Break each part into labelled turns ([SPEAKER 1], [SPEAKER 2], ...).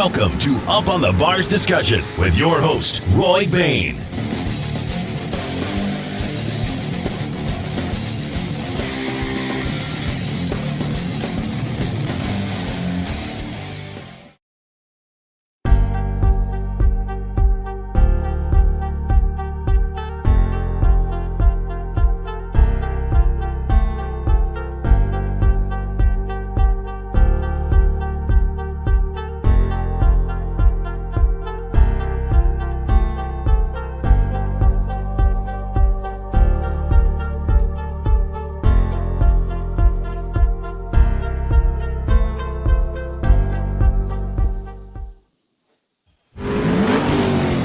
[SPEAKER 1] Welcome to Up on the Bars discussion with your host, Roy Bain.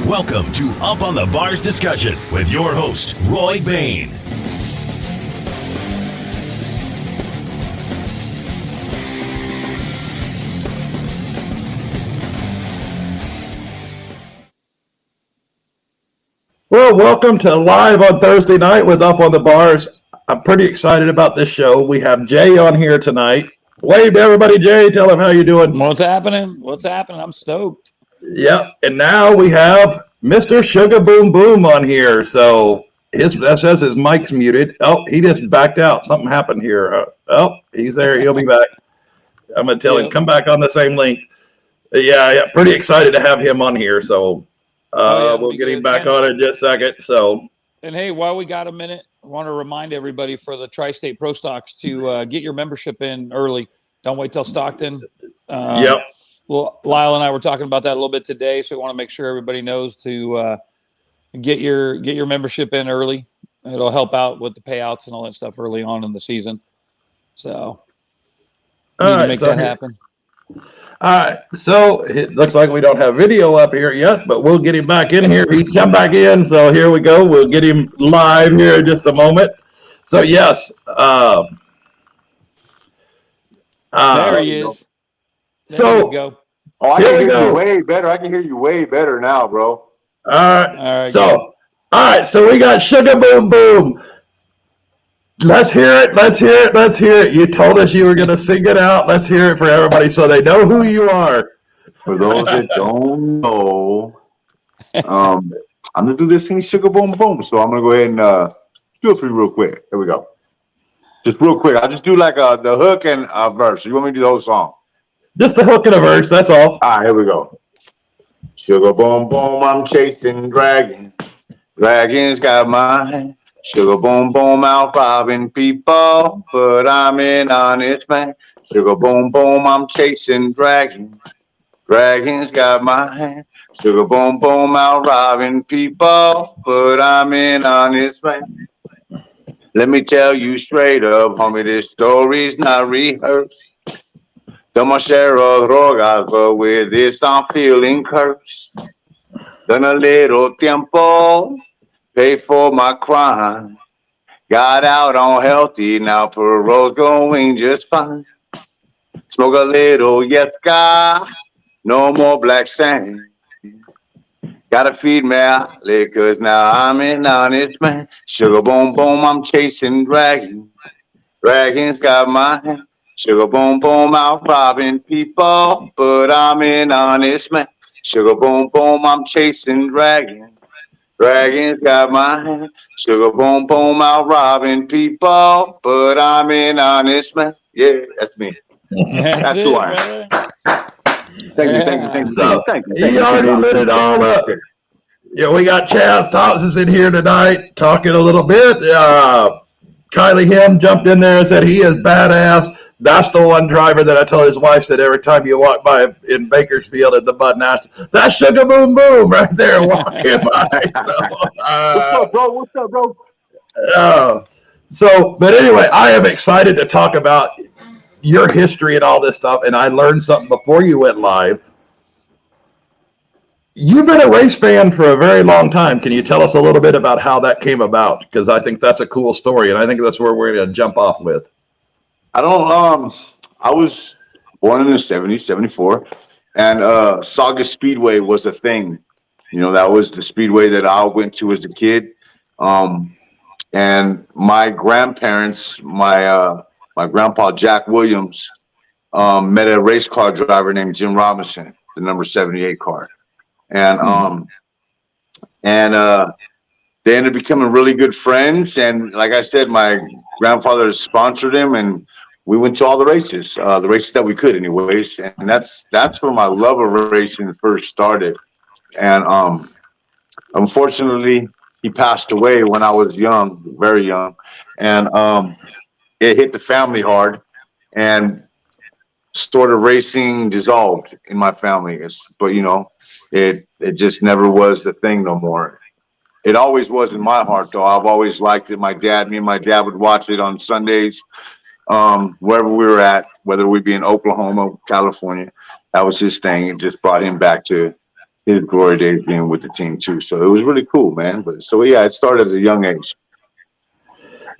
[SPEAKER 1] Welcome to Up on the Bars discussion with your host, Roy Bain.
[SPEAKER 2] Well, welcome to Live on Thursday night with Up on the Bars. I'm pretty excited about this show. We have Jay on here tonight. Wave to everybody, Jay. Tell them how you doing.
[SPEAKER 3] What's happening? I'm stoked.
[SPEAKER 2] Yep. And now we have Mr. SUGA Boom Boom on here. So that says his mic's muted. Oh, he just backed out. Something happened here. He's there. He'll be back. I'm going to tell him, come back on the same link. Yeah. Pretty excited to have him on here. So we'll get him back on in just a second. So,
[SPEAKER 3] and hey, while we got a minute, I want to remind everybody for the Tri-State Pro Stocks to get your membership in early. Don't wait till Stockton.
[SPEAKER 2] Yep.
[SPEAKER 3] Well, Lyle and I were talking about that a little bit today, so we want to make sure everybody knows to get your membership in early. It'll help out with the payouts and all that stuff early on in the season. So, need to make that happen.
[SPEAKER 2] All right, so it looks like we don't have video up here yet, but we'll get him back in here. He's come back in, so here we go. We'll get him live here in just a moment. So, yes.
[SPEAKER 3] There he is.
[SPEAKER 2] There
[SPEAKER 3] we go.
[SPEAKER 4] Oh, I can hear you way better. I can hear you way better now, bro.
[SPEAKER 2] All right. All right. So we got SUGA Boom Boom. Let's hear it. You told us you were going to sing it out. Let's hear it for everybody so they know who you are.
[SPEAKER 4] For those that don't know, I'm going to do this thing, SUGA Boom Boom. So I'm going to go ahead and do it for you real quick. Here we go. Just real quick. I'll just do like the hook and a verse. You want me to do the whole song?
[SPEAKER 2] Just a hook and a verse, that's all.
[SPEAKER 4] All right, here we go. SUGA Boom Boom, I'm chasing dragons. Dragons got mine. SUGA Boom Boom, out robbing people, but I'm an honest man. SUGA Boom Boom, I'm chasing dragons. Dragons got mine. SUGA Boom Boom, out robbing people, but I'm an honest man. Let me tell you straight up, homie, this story's not rehearsed. Done my share of drogas, but with this I'm feeling cursed. Done a little tiempo, pay for my crime. Got out on healthy, now parole's going just fine. Smoke a little yesca, no more black sand. Gotta feed me alley, cause now I'm an honest man. SUGA Boom Boom, I'm chasing dragons. Dragons got my hand. SUGA Boom Boom, out robbing people, but I'm an honest man. SUGA Boom Boom, I'm chasing dragons. Dragons got my hand. SUGA Boom Boom, out robbing people, but I'm an honest man. Yeah, that's me. That's who I am. Thank you.
[SPEAKER 2] He already lit it all up. Yeah, we got Chaz Thompson in here tonight talking a little bit. Kylie Him jumped in there and said he is badass. That's the one driver that I told his wife said every time you walk by in Bakersfield at the Bud National, that's SUGA Boom Boom right there walking by.
[SPEAKER 4] What's up, bro?
[SPEAKER 2] But anyway, I am excited to talk about your history and all this stuff. And I learned something before you went live. You've been a race fan for a very long time. Can you tell us a little bit about how that came about? Because I think that's a cool story, and I think that's where we're going to jump off with.
[SPEAKER 4] I was born in the 70s, 74, and SUGA Speedway was a thing. You know, that was the speedway that I went to as a kid. And my grandparents, my grandpa, Jack Williams, met a race car driver named Jim Robinson. the number 78 car. And they ended up becoming really good friends. And like I said, my grandfather sponsored him, and we went to all the races that we could anyways. And that's where my love of racing first started. And unfortunately, he passed away when I was young, very young. And it hit the family hard, and sort of racing dissolved in my family. But, you know, it just never was the thing no more. It always was in my heart, though. I've always liked it. Me and my dad would watch it on Sundays, wherever we were at, whether we be in Oklahoma, California. That was his thing. It just brought him back to his glory days being with the team, too. So it was really cool, man. But so, yeah, it started at a young age.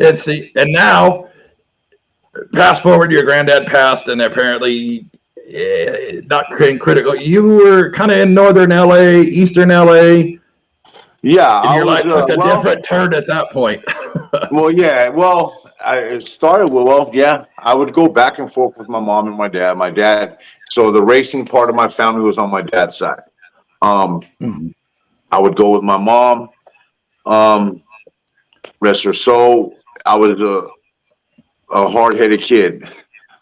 [SPEAKER 2] And now, fast forward, your granddad passed, and apparently not critical. You were kind of in northern LA, eastern LA.
[SPEAKER 4] Yeah,
[SPEAKER 2] and your life took a different turn at that point.
[SPEAKER 4] Well, yeah. Well, it started yeah. I would go back and forth with my mom and my dad. So the racing part of my family was on my dad's side. I would go with my mom. Rest her soul. I was a hard-headed kid.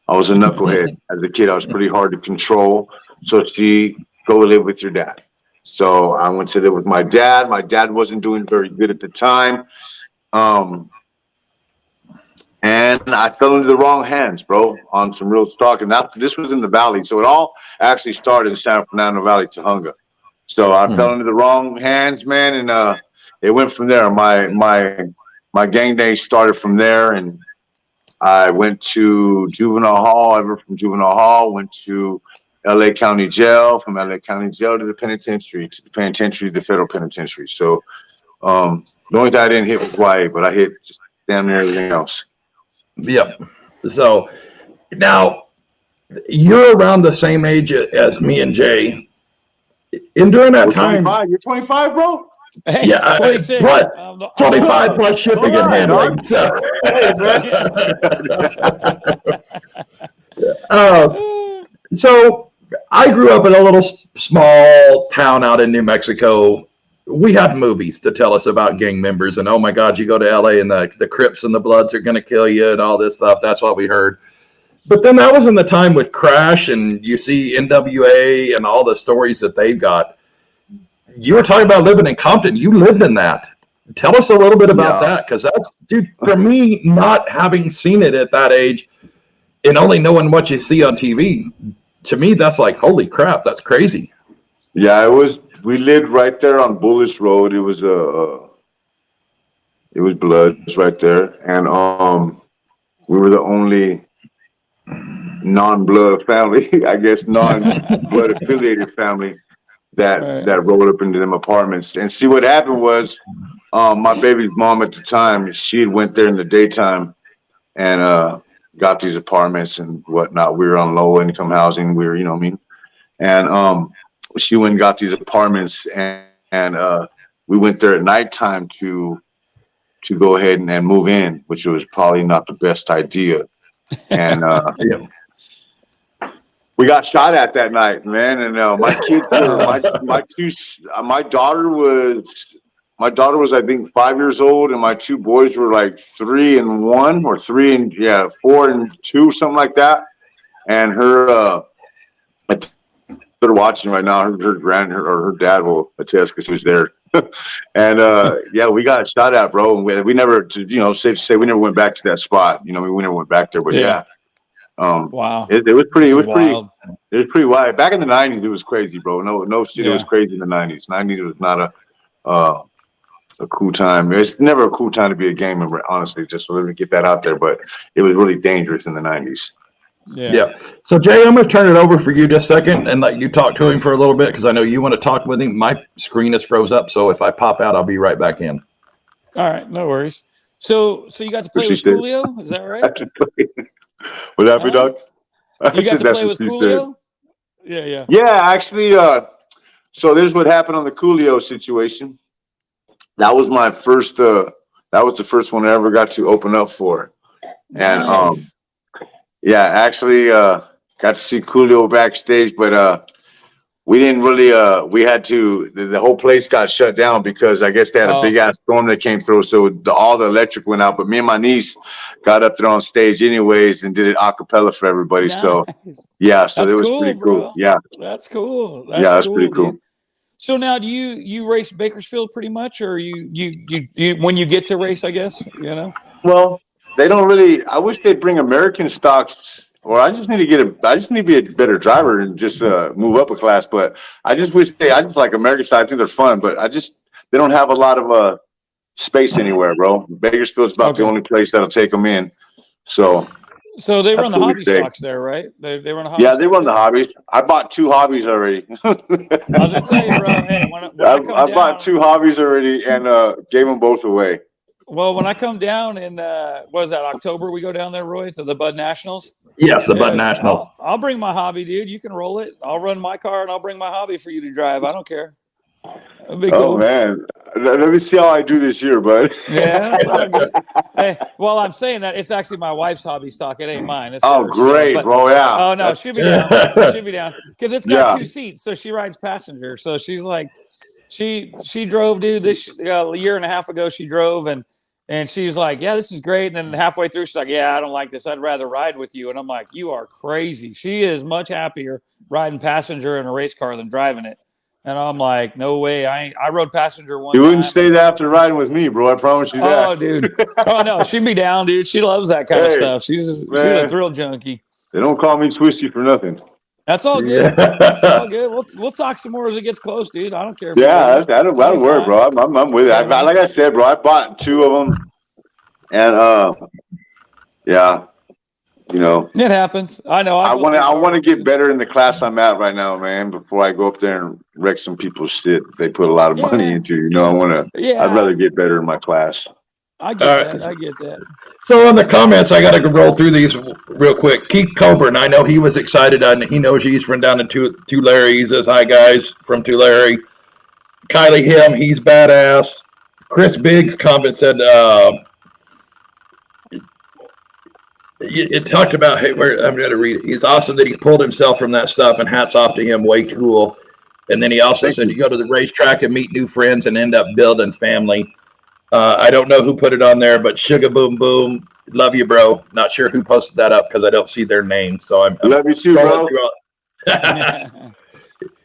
[SPEAKER 4] I was a knucklehead. As a kid, I was pretty hard to control. So she go live with your dad. So I went to live with my dad. My dad wasn't doing very good at the time. And I fell into the wrong hands, bro, on some real stock. And this was in the valley. So it all actually started in San Fernando Valley, Tujunga. So I fell into the wrong hands, man. And it went from there. My gang days started from there. And I went to juvenile hall. From juvenile hall, went to LA County Jail, from LA County Jail to the penitentiary, to the federal penitentiary. So the only thing I didn't hit was YA, but I hit just damn near everything else.
[SPEAKER 2] Yep. So now you're around the same age as me and Jay. And during that time,
[SPEAKER 4] 25. You're 25, bro?
[SPEAKER 3] Hey,
[SPEAKER 2] yeah,
[SPEAKER 3] 26.
[SPEAKER 2] What? 25 plus shipping and handling. So. So I grew up in a little small town out in New Mexico. We had movies to tell us about gang members, and oh my God, you go to LA and the Crips and the Bloods are going to kill you and all this stuff. That's what we heard. But then that was in the time with Crash, and you see NWA and all the stories that they've got. You were talking about living in Compton. You lived in that. Tell us a little bit about that, because that's, dude, for me, not having seen it at that age and only knowing what you see on TV, to me, that's like, holy crap, that's crazy.
[SPEAKER 4] Yeah, it was. We lived right there on Bullish Road. It was Bloods right there, and we were the only non-blood family, I guess, non-blood affiliated family that rolled up into them apartments. And see, what happened was, my baby's mom at the time, she had went there in the daytime and got these apartments and whatnot. We were on low income housing. We were, you know what I mean? And she went and got these apartments, and we went there at nighttime to go ahead and move in, which was probably not the best idea. And we got shot at that night, man. And my kids, my daughter was I think 5 years old, and my two boys were like 3 and 1, or 4 and 2, something like that. And her, they're watching right now. Her dad will attest because he was there. And we got shot at, bro. And we never, safe to say, we never went back to that spot. We never went back there. But
[SPEAKER 3] wow,
[SPEAKER 4] it was pretty wild. Back in the 90s, it was crazy, bro. No shit, it was crazy in the 90s. 90s was not a cool time. It's never a cool time to be a gamer, honestly. Just so let me get that out there. But it was really dangerous in the 90s.
[SPEAKER 2] Yeah. So Jay, I'm going to turn it over for you just a second and let you talk to him for a little bit, because I know you want to talk with him. My screen is froze up, so if I pop out, I'll be right back in.
[SPEAKER 3] All right, no worries. So you got to play with Coolio, is that right?
[SPEAKER 4] Would that be, Doc?
[SPEAKER 3] You got to play with Coolio? Yeah.
[SPEAKER 4] Yeah, actually, so this is what happened on the Coolio situation. That was my first. That was the first one I ever got to open up for, and actually got to see Coolio backstage. But we didn't really we had to the whole place got shut down because I guess they had a big ass storm that came through, so all the electric went out. But me and my niece got up there on stage anyways and did it a cappella for everybody.
[SPEAKER 3] Nice.
[SPEAKER 4] So yeah, so
[SPEAKER 3] That's
[SPEAKER 4] it was
[SPEAKER 3] cool,
[SPEAKER 4] pretty
[SPEAKER 3] bro.
[SPEAKER 4] cool. Yeah,
[SPEAKER 3] That's cool.
[SPEAKER 4] that's
[SPEAKER 3] cool,
[SPEAKER 4] pretty cool.
[SPEAKER 3] dude. So now, do you race Bakersfield pretty much, or you when you get to race, I guess, you know?
[SPEAKER 4] Well, they don't really. I wish they'd bring American stocks, or I just need to be a better driver and just move up a class. But I just like American stocks. I think they're fun, but they don't have a lot of space anywhere, bro. Bakersfield's about the only place that'll take them in. So
[SPEAKER 3] they run the hobby stocks there, right? They run a hobby.
[SPEAKER 4] Yeah, they run the hobbies. I bought 2 hobbies already.
[SPEAKER 3] I was gonna tell you, bro. Hey, when
[SPEAKER 4] I bought 2 hobbies already and gave them both away.
[SPEAKER 3] Well, when I come down in what is that, October, we go down there, Roy, to the Bud Nationals.
[SPEAKER 2] Yes, the Bud Nationals.
[SPEAKER 3] I'll bring my hobby, dude. You can roll it. I'll run my car and I'll bring my hobby for you to drive. I don't care. That'd be cool.
[SPEAKER 4] Oh man, let me see how I do this year, bud.
[SPEAKER 3] Yeah, that's all good. Hey, well, I'm saying that it's actually my wife's hobby stock. It ain't mine. It's
[SPEAKER 4] oh,
[SPEAKER 3] hers,
[SPEAKER 4] great, bro. Yeah.
[SPEAKER 3] Oh no, she'll be down. She'll be down because it's got 2 seats, so she rides passenger. So she's like, she drove, dude. This a year and a half ago, she drove and she's like, yeah, this is great. And then halfway through, she's like, yeah, I don't like this. I'd rather ride with you. And I'm like, you are crazy. She is much happier riding passenger in a race car than driving it. And I'm like, no way. I rode passenger one time.
[SPEAKER 4] You wouldn't say that after riding with me, bro. I promise you that.
[SPEAKER 3] Oh, dude. Oh, no. She'd be down, dude. She loves that kind of stuff. She's a thrill junkie.
[SPEAKER 4] They don't call me Twisty for nothing.
[SPEAKER 3] That's all good. That's all good. We'll talk some more as it gets close, dude. I don't care.
[SPEAKER 4] Yeah, that'll work, bro. I'm with it. Like I said, bro, I bought 2 of them. And, yeah. You know,
[SPEAKER 3] it happens. I know.
[SPEAKER 4] I want to get better in the class I'm at right now, man. Before I go up there and wreck some people's shit, they put a lot of money into. You know, I want to. Yeah. I'd rather get better in my class.
[SPEAKER 3] I get that. I get that.
[SPEAKER 2] So in the comments, I got to roll through these real quick. Keith Coburn, I know he was excited. He knows he's from down to Tulare. He says, "Hi guys from Tulare." Kylie he's badass. Chris Biggs comment said. It talked about, hey, I'm going to read it. He's awesome that he pulled himself from that stuff, and hats off to him. Way cool. And then he also said you go to the racetrack and meet new friends and end up building family. I don't know who put it on there, but Sugar Boom Boom, love you, bro. Not sure who posted that up because I don't see their name. So I'm
[SPEAKER 4] love you too, bro.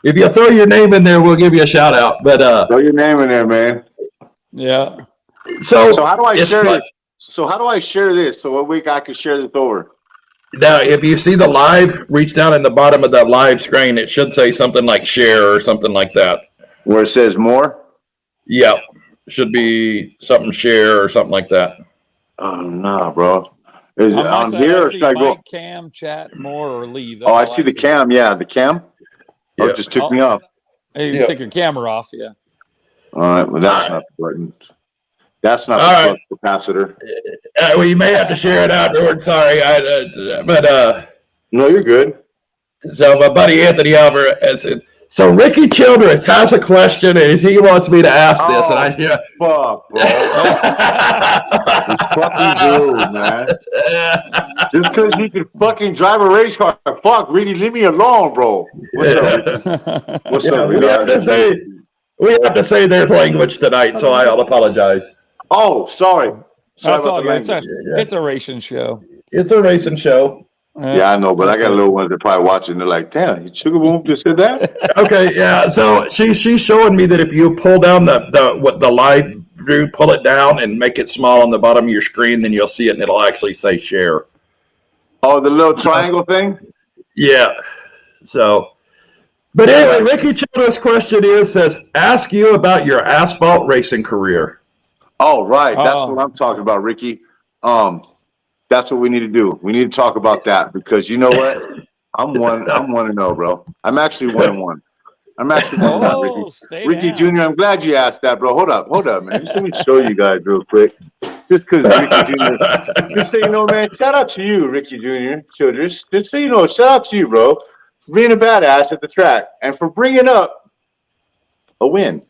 [SPEAKER 2] If you throw your name in there, we'll give you a shout out. But
[SPEAKER 4] throw your name in there, man.
[SPEAKER 3] Yeah.
[SPEAKER 4] So how do I share this? So how do I share this? So what week I can share this over?
[SPEAKER 2] Now, if you see the live, reach down in the bottom of that live screen. It should say something like share or something like that.
[SPEAKER 4] Where it says more?
[SPEAKER 2] Yeah. Should be something share or something like that.
[SPEAKER 4] Oh, no, bro. Is it on here or should I go?
[SPEAKER 3] Cam, chat, more, or leave.
[SPEAKER 4] That's I see the cam. Yeah, the cam. Oh, it just took me off.
[SPEAKER 3] Hey, you take your camera off, yeah.
[SPEAKER 4] All right, well, that's not the button. That's not the capacitor.
[SPEAKER 2] Well, you may have to share it afterwards. Sorry,
[SPEAKER 4] no, you're good.
[SPEAKER 2] So my buddy Anthony Alvarez said, so Ricky Childress has a question and he wants me to ask this, and I hear
[SPEAKER 4] fuck, bro. It's fucking dude, man. Just because he can fucking drive a race car, fuck, Ricky, leave me alone, bro. What's up? What's up?
[SPEAKER 2] We have to say their language tonight, so I'll apologize.
[SPEAKER 4] Oh, sorry.
[SPEAKER 3] That's all good. It's a racing show.
[SPEAKER 2] It's a racing show.
[SPEAKER 4] Yeah, I know, but I got little ones that probably watching. They're like, "Damn, Sugar Boom just said that."
[SPEAKER 2] Okay, yeah. So she's showing me that if you pull down the live view, pull it down and make it small on the bottom of your screen, then you'll see it and it'll actually say share.
[SPEAKER 4] Oh, the little triangle thing.
[SPEAKER 2] Yeah. So. But anyway, Ricky Childress' question says, ask you about your asphalt racing career.
[SPEAKER 4] Oh, right. That's what I'm talking about, Ricky. That's what we need to do. We need to talk about that because you know what? I'm 1-0, bro. I'm actually 1-1. I'm actually 1-1, Ricky. Ricky Jr., I'm glad you asked that, bro. Hold up, man. Just let me show you guys real quick. Just because Ricky Jr., just so you know, man, shout out to you, Ricky Jr. Childress. Just so you know, shout out to you, bro. Being a badass at the track and for bringing up a win.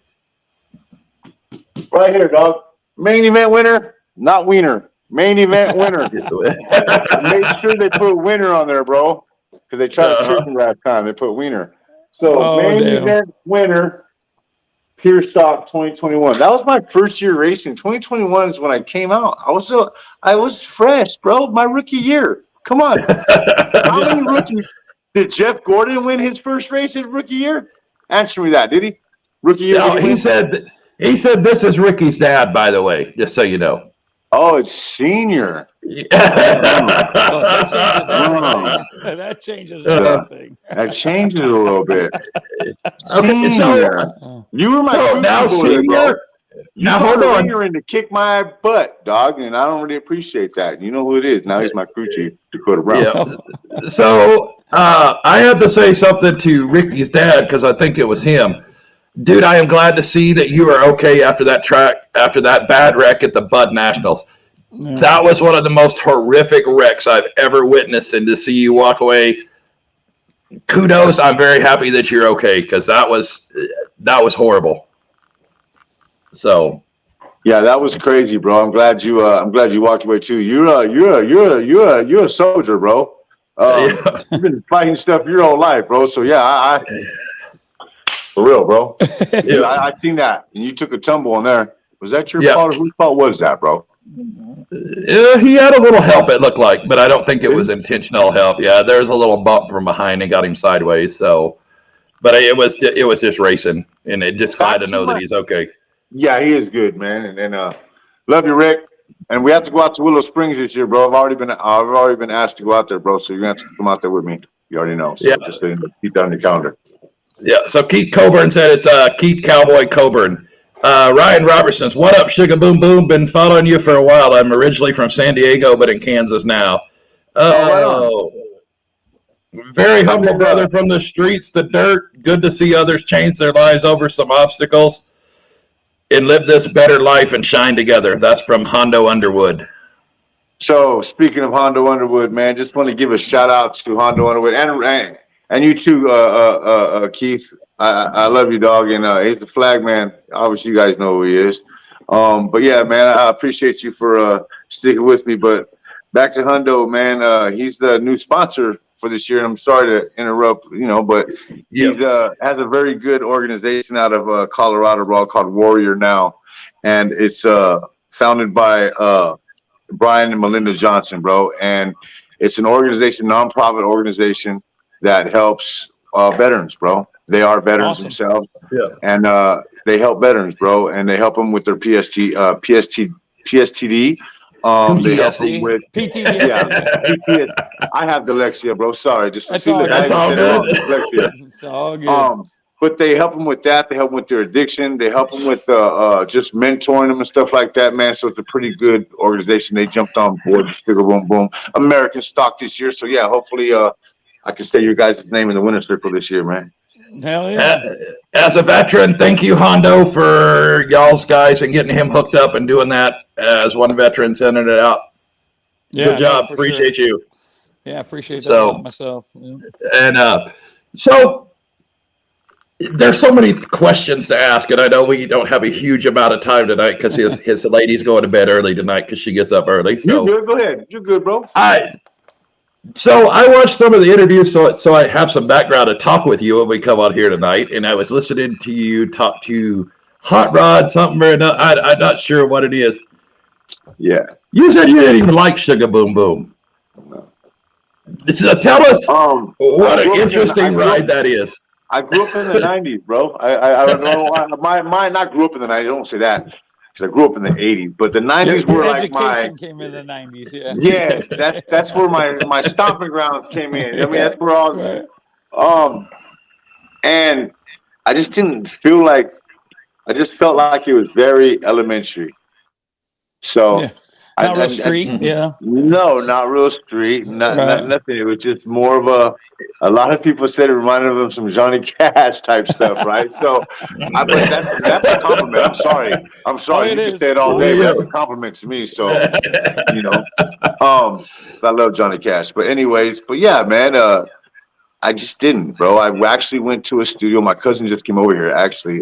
[SPEAKER 4] Right here, dog. Main event winner, not wiener. Main event winner. Make sure they put winner on there, bro. Because they tried to trick me last time. They put wiener. So main event winner, Pure Stock 2021. That was my first year racing. 2021 is when I came out. I was fresh, bro. My rookie year. Come on. How many rookies did Jeff Gordon win his first race in rookie year? Answer me that. Did he? Rookie year?
[SPEAKER 2] No, he said this is Ricky's dad, by the way, just so you know.
[SPEAKER 4] Oh, it's senior.
[SPEAKER 3] That changes everything.
[SPEAKER 4] That changes a little bit.
[SPEAKER 2] Okay, so
[SPEAKER 4] you were my
[SPEAKER 2] now senior.
[SPEAKER 4] Bro.
[SPEAKER 2] Now hold on.
[SPEAKER 4] In to kick my butt, dog, and I don't really appreciate that. You know who it is. Now he's my crew chief, Dakota Brown.
[SPEAKER 2] Yeah. So I had to say something to Ricky's dad because I think it was him. Dude, I am glad to see that you are okay after that bad wreck at the Bud Nationals. Yeah. That was one of the most horrific wrecks I've ever witnessed, and to see you walk away, kudos. I'm very happy that you're okay because that was horrible. So,
[SPEAKER 4] yeah, that was crazy, bro. I'm glad you walked away too. You're a soldier, bro. You've been fighting stuff your whole life, bro. So yeah, I for real, bro. Yeah, I seen that, and you took a tumble on there. Was that your fault, or whose fault was that, bro?
[SPEAKER 2] He had a little help, it looked like, but I don't think it was intentional help. Yeah, there was a little bump from behind and got him sideways. So, but it was just racing, and it just glad to know that he's okay.
[SPEAKER 4] Yeah, he is good, man. And love you, Rick. And we have to go out to Willow Springs this year, bro. I've already been asked to go out there, bro. So you're gonna have to come out there with me. You already know. So just keep that on your calendar. Yeah.
[SPEAKER 2] So Keith Coburn said it's Keith Cowboy Coburn. Ryan Robertson's, what up, Sugar Boom Boom? Been following you for a while. I'm originally from San Diego, but in Kansas now. Very humble brother from the streets, the dirt. Good to see others change their lives over some obstacles and live this better life and shine together. That's from Hondo Underwood.
[SPEAKER 4] So speaking of Hondo Underwood, man, just want to give a shout out to Hondo Underwood and you too, Keith. I love you, dog, and he's the flag man. Obviously, you guys know who he is. But yeah, man, I appreciate you for sticking with me. But back to Hondo, man. He's the new sponsor for this year, and I'm sorry to interrupt, but he has a very good organization out of Colorado, bro, called Warrior Now, and it's founded by Brian and Melinda Johnson, bro, and it's an organization, nonprofit organization that helps veterans, bro. They are veterans themselves, and they help veterans, bro, and they help them with their PSTD. They help them with
[SPEAKER 3] PTSD.
[SPEAKER 4] Yeah, PTSD. I have dyslexia, bro. Sorry,
[SPEAKER 3] that's all good.
[SPEAKER 4] It's all good. But they help them with that. They help them with their addiction. They help them with just mentoring them and stuff like that, man. So it's a pretty good organization. They jumped on board. Sugar Boom Boom, American stock this year. So yeah, hopefully I can say your guys' name in the winner's circle this year, man.
[SPEAKER 3] Hell yeah.
[SPEAKER 2] As a veteran, thank you, Hondo, for y'all's guys and getting him hooked up and doing that as one veteran, sending it out.
[SPEAKER 3] Yeah,
[SPEAKER 2] good job. Appreciate you.
[SPEAKER 3] Yeah, appreciate that myself. Yeah.
[SPEAKER 2] And so there's so many questions to ask, and I know we don't have a huge amount of time tonight because his lady's going to bed early tonight because she gets up early. So
[SPEAKER 4] you're good. Go ahead. You're good, bro.
[SPEAKER 2] So I watched some of the interviews, so I have some background to talk with you when we come on here tonight. And I was listening to you talk to Hot Rod, something or another. I'm not sure what it is.
[SPEAKER 4] Yeah.
[SPEAKER 2] You said you didn't even like Sugar Boom Boom.
[SPEAKER 4] No.
[SPEAKER 2] So tell us what an interesting ride that is.
[SPEAKER 4] I grew up in the 90s, bro. I don't know. Mine not grew up in the 90s. I don't say that. I grew up in the 80s, but the 90s were like
[SPEAKER 3] education came in the 90s.
[SPEAKER 4] Yeah, that's where my stomping grounds came in. I mean, that's where all. Right. And I just didn't feel like. I just felt like it was very elementary. So.
[SPEAKER 3] Yeah. Not real street,
[SPEAKER 4] No, not real street. Nothing. It was just more of a lot of people said it reminded them of some Johnny Cash type stuff, right? So, but that's a compliment. I'm sorry. You can say it all day, but that's a compliment to me. So, I love Johnny Cash. But anyways, yeah, man, I just didn't, bro. I actually went to a studio. My cousin just came over here, actually.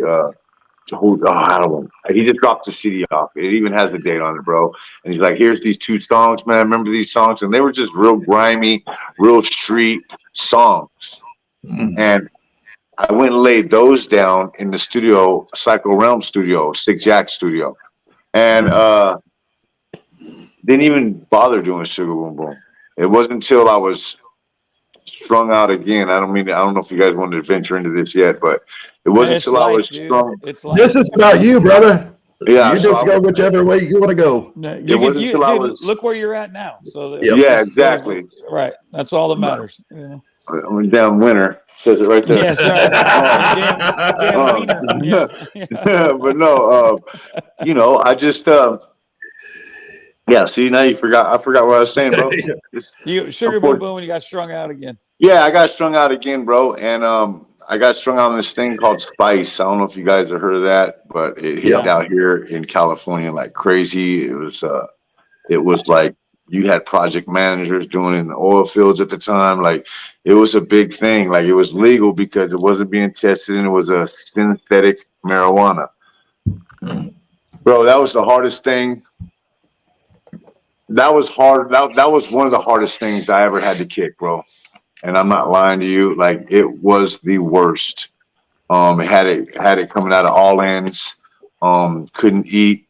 [SPEAKER 4] I don't know. He just dropped the CD off. It even has the date on it, bro. And he's like, here's these 2 songs, man. Remember these songs? And they were just real grimy, real street songs. And I went and laid those down in the studio, Psycho Realm studio, Six Jack studio, and didn't even bother doing Sugar Boom Boom. It wasn't until I was strung out again. I don't know if you guys wanted to venture into this yet, but it wasn't until I was strung.
[SPEAKER 3] It's life.
[SPEAKER 2] This is about you, brother.
[SPEAKER 4] Yeah,
[SPEAKER 2] you just go whichever way you want to go.
[SPEAKER 3] Look where you're at now. So
[SPEAKER 4] yeah, exactly.
[SPEAKER 3] Right. That's all that matters.
[SPEAKER 4] I'm a damn winner. Says it right there.
[SPEAKER 3] Yes, right. Damn wiener.
[SPEAKER 4] Yeah. But no, I just yeah. See, now you forgot. I forgot what I was saying, bro.
[SPEAKER 3] You Sugar Boom Boom, and you got strung out again.
[SPEAKER 4] Yeah, I got strung out again, bro, and I got strung out on this thing called Spice. I don't know if you guys have heard of that, but it hit out here in California like crazy. It was like you had project managers doing it in the oil fields at the time. Like it was a big thing. Like it was legal because it wasn't being tested and it was a synthetic marijuana. Bro, that was the hardest thing. That was hard. That was one of the hardest things I ever had to kick, bro. And I'm not lying to you. Like it was the worst. Had it coming out of all ends. Couldn't eat.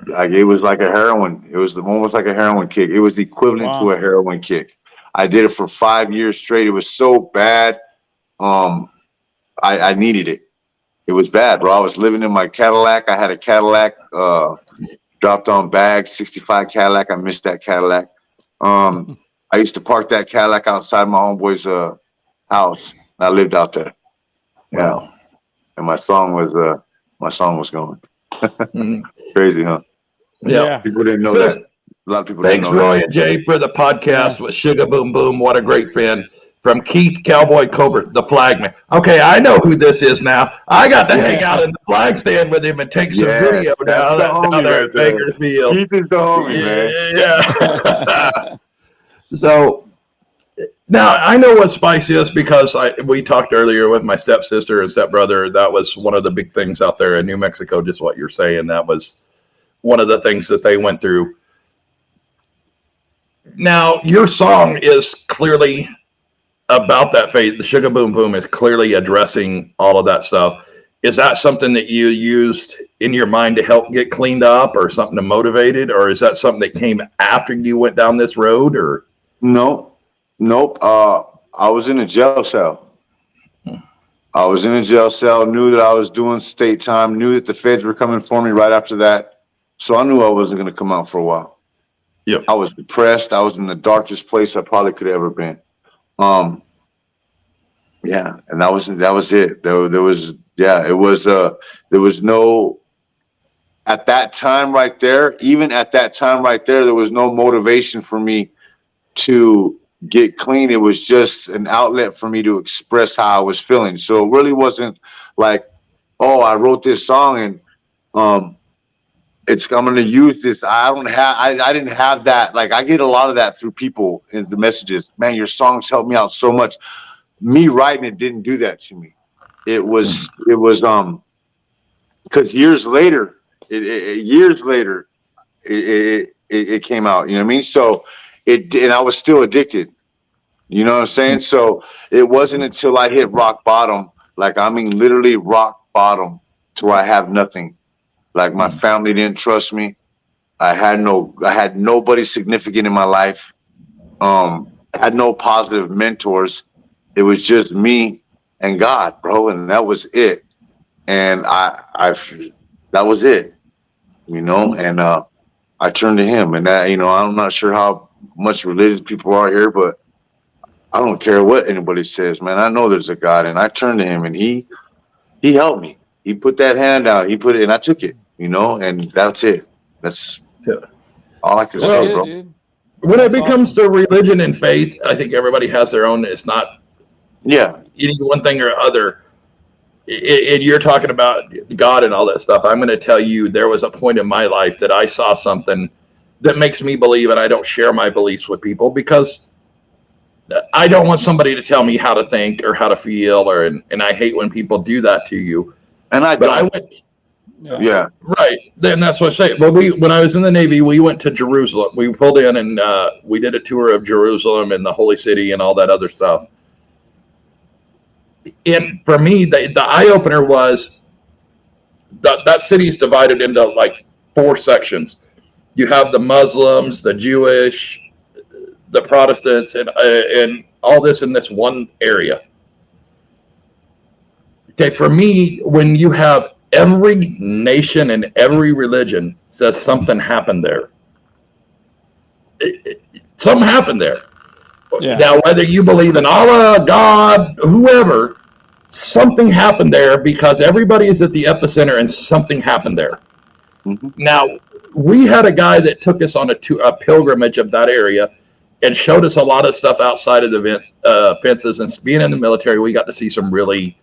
[SPEAKER 4] Like it was like a heroin. It was almost like a heroin kick. It was the equivalent to a heroin kick. I did it for 5 years straight. It was so bad. I needed it. It was bad, bro. I was living in my Cadillac. I had a Cadillac. Dropped on bags. 65 Cadillac. I missed that Cadillac. I used to park that Cadillac outside my homeboy's house. And I lived out there. Yeah. Wow. And my song was going. Crazy, huh?
[SPEAKER 2] Yeah.
[SPEAKER 4] People didn't know that. A lot of people
[SPEAKER 2] didn't know that. Thanks, Roy and Jay, for the podcast with Sugar Boom Boom. What a great fan. From Keith Cowboy Cobra, the flagman. Okay, I know who this is now. I got to hang out in the flag stand with him and take some video down there at Bakersfield.
[SPEAKER 4] Keith is the homie, man.
[SPEAKER 2] Yeah. So now I know what Spice is because we talked earlier with my stepsister and stepbrother. That was one of the big things out there in New Mexico, just what you're saying. That was one of the things that they went through. Now, your song is clearly about that faith. The Sugar Boom Boom is clearly addressing all of that stuff. Is that something that you used in your mind to help get cleaned up or something to motivate it? Or is that something that came after you went down this road or?
[SPEAKER 4] Nope. I was in a jail cell. Knew that I was doing state time, knew that the feds were coming for me right after that. So I knew I wasn't going to come out for a while.
[SPEAKER 2] Yep.
[SPEAKER 4] I was depressed. I was in the darkest place I probably could have ever been. Yeah, and that was it. There was no, at that time right there, even at that time right there was no motivation for me to get clean. It was just an outlet for me to express how I was feeling. So it really wasn't like, oh, I wrote this song and I'm going to use this. I didn't have that. Like I get a lot of that through people in the messages. Man, your songs helped me out so much. Me writing it didn't do that to me. It was because years later it came out. You know what I mean? So and I was still addicted. You know what I'm saying? So it wasn't until I hit rock bottom, like I mean literally rock bottom, to where I have nothing. Like my family didn't trust me. I had nobody significant in my life. I had no positive mentors. It was just me and God, bro, and that was it. And that was it, you know. And I turned to Him, and that, you know, I'm not sure how much religious people are here, but I don't care what anybody says, man. I know there's a God, and I turned to Him, and He helped me. He put that hand out. He put it, and I took it, you know. And that's it. That's all I can say, bro.
[SPEAKER 3] Dude.
[SPEAKER 2] When it becomes to religion and faith, I think everybody has their own. It's not.
[SPEAKER 4] Yeah,
[SPEAKER 2] Eating one thing or other. And you're talking about God and all that stuff. I'm going to tell you, there was a point in my life that I saw something that makes me believe, and I don't share my beliefs with people because I don't want somebody to tell me how to think or how to feel, and I hate when people do that to you.
[SPEAKER 4] And I
[SPEAKER 2] went.
[SPEAKER 4] Yeah.
[SPEAKER 2] Right. Then that's what I say. Well, when I was in the Navy, we went to Jerusalem. We pulled in and we did a tour of Jerusalem and the Holy City and all that other stuff. And for me, the eye opener was that city is divided into like 4 sections. You have the Muslims, the Jewish, the Protestants, and all this in this one area. Okay, for me, when you have every nation and every religion says something happened there, something happened there.
[SPEAKER 3] Yeah.
[SPEAKER 2] Now, whether you believe in Allah, God, whoever, something happened there because everybody is at the epicenter and something happened there.
[SPEAKER 4] Mm-hmm.
[SPEAKER 2] Now, we had a guy that took us on a pilgrimage of that area and showed us a lot of stuff outside of the fences. And being in the military, we got to see some really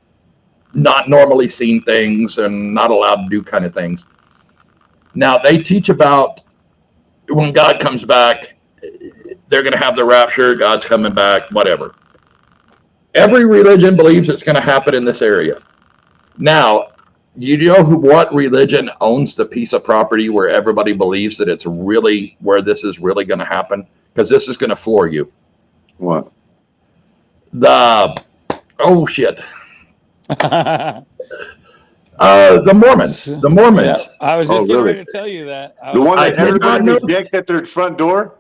[SPEAKER 2] not normally seen things and not allowed to do kind of things. Now, they teach about when God comes back, they're going to have the rapture, God's coming back, whatever. Every religion believes it's going to happen in this area. Now, you know what religion owns the piece of property where everybody believes that it's really where this is really going to happen? Because this is going to floor you.
[SPEAKER 4] What?
[SPEAKER 2] Oh shit. The Mormons. The Mormons.
[SPEAKER 3] Yeah, I was just getting
[SPEAKER 4] really?
[SPEAKER 3] ready to tell you that.
[SPEAKER 4] The one
[SPEAKER 2] I
[SPEAKER 4] that
[SPEAKER 2] did not
[SPEAKER 4] everybody
[SPEAKER 2] know.
[SPEAKER 4] rejects at their front door?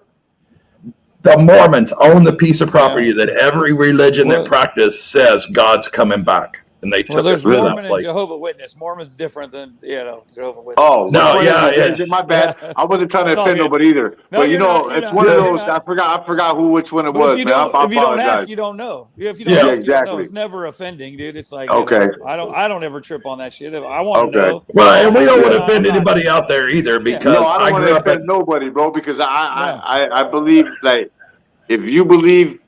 [SPEAKER 2] The Mormons own the piece of property that every religion that practices says God's coming back. And they took us to that
[SPEAKER 3] Mormon and
[SPEAKER 2] place.
[SPEAKER 3] Jehovah's Witness. Mormon's different than Jehovah's Witness.
[SPEAKER 4] Oh,
[SPEAKER 2] No, yeah.
[SPEAKER 4] Is it my bad?
[SPEAKER 3] Yeah.
[SPEAKER 4] I wasn't trying to
[SPEAKER 3] It's all
[SPEAKER 4] offend
[SPEAKER 3] good.
[SPEAKER 4] nobody either.
[SPEAKER 3] No,
[SPEAKER 4] But
[SPEAKER 3] you're not,
[SPEAKER 4] it's one of those.
[SPEAKER 3] not.
[SPEAKER 4] I forgot which one it
[SPEAKER 3] But
[SPEAKER 4] was,
[SPEAKER 3] if you
[SPEAKER 4] man. I
[SPEAKER 3] don't, if you don't
[SPEAKER 4] apologize.
[SPEAKER 3] ask, you don't know. If you don't
[SPEAKER 2] Yeah,
[SPEAKER 3] ask, you don't
[SPEAKER 4] exactly.
[SPEAKER 3] know. It's never offending, dude. It's like
[SPEAKER 4] Okay.
[SPEAKER 3] I don't ever trip on that shit. I want to
[SPEAKER 4] Okay.
[SPEAKER 3] know.
[SPEAKER 2] Well, and we don't want to
[SPEAKER 3] I'm
[SPEAKER 2] offend
[SPEAKER 3] not-
[SPEAKER 2] anybody out there either
[SPEAKER 3] Yeah.
[SPEAKER 2] because
[SPEAKER 4] No, I
[SPEAKER 2] I
[SPEAKER 4] don't want
[SPEAKER 2] grew
[SPEAKER 4] to
[SPEAKER 2] up in.
[SPEAKER 4] offend nobody, bro, because I believe, like, if you believe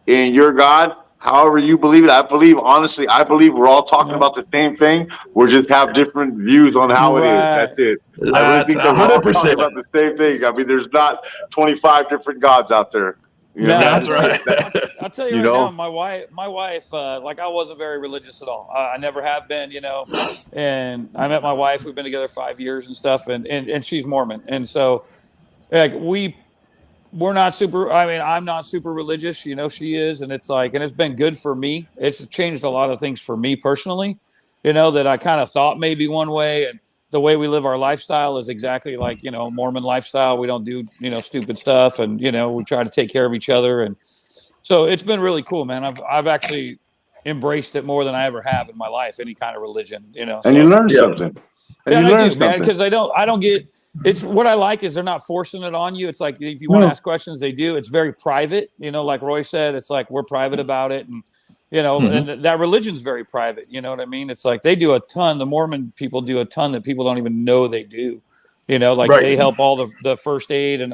[SPEAKER 4] in your God, however you believe it, I believe we're all talking about the same thing. We just have different views on how it is. That's it. I really think that we're all
[SPEAKER 2] 100%.
[SPEAKER 4] talking about the same thing. I mean, there's not 25 different gods out there. You know,
[SPEAKER 2] That's right.
[SPEAKER 3] I'll tell you
[SPEAKER 4] You
[SPEAKER 3] right
[SPEAKER 4] know?
[SPEAKER 3] now, my wife, like I wasn't very religious at all. I never have been, and I met my wife. We've been together 5 years and stuff, and she's Mormon. And so like we're not super, I'm not super religious, she is. And it's like, and it's been good for me. It's changed a lot of things for me personally, that I kind of thought maybe one way, and the way we live our lifestyle is exactly like, Mormon lifestyle. We don't do, stupid stuff, and, we try to take care of each other. And so it's been really cool, man. I've actually embraced it more than I ever have in my life, any kind of religion,
[SPEAKER 4] And you learn something.
[SPEAKER 3] And I do, man, because I don't get. It's what I like is they're not forcing it on you. It's like if you want to ask questions, they do. It's very private, like Roy said. It's like we're private about it, and and that religion's very private. You know what I mean? It's like they do a ton. The Mormon people do a ton that people don't even know they do. They help all the first aid and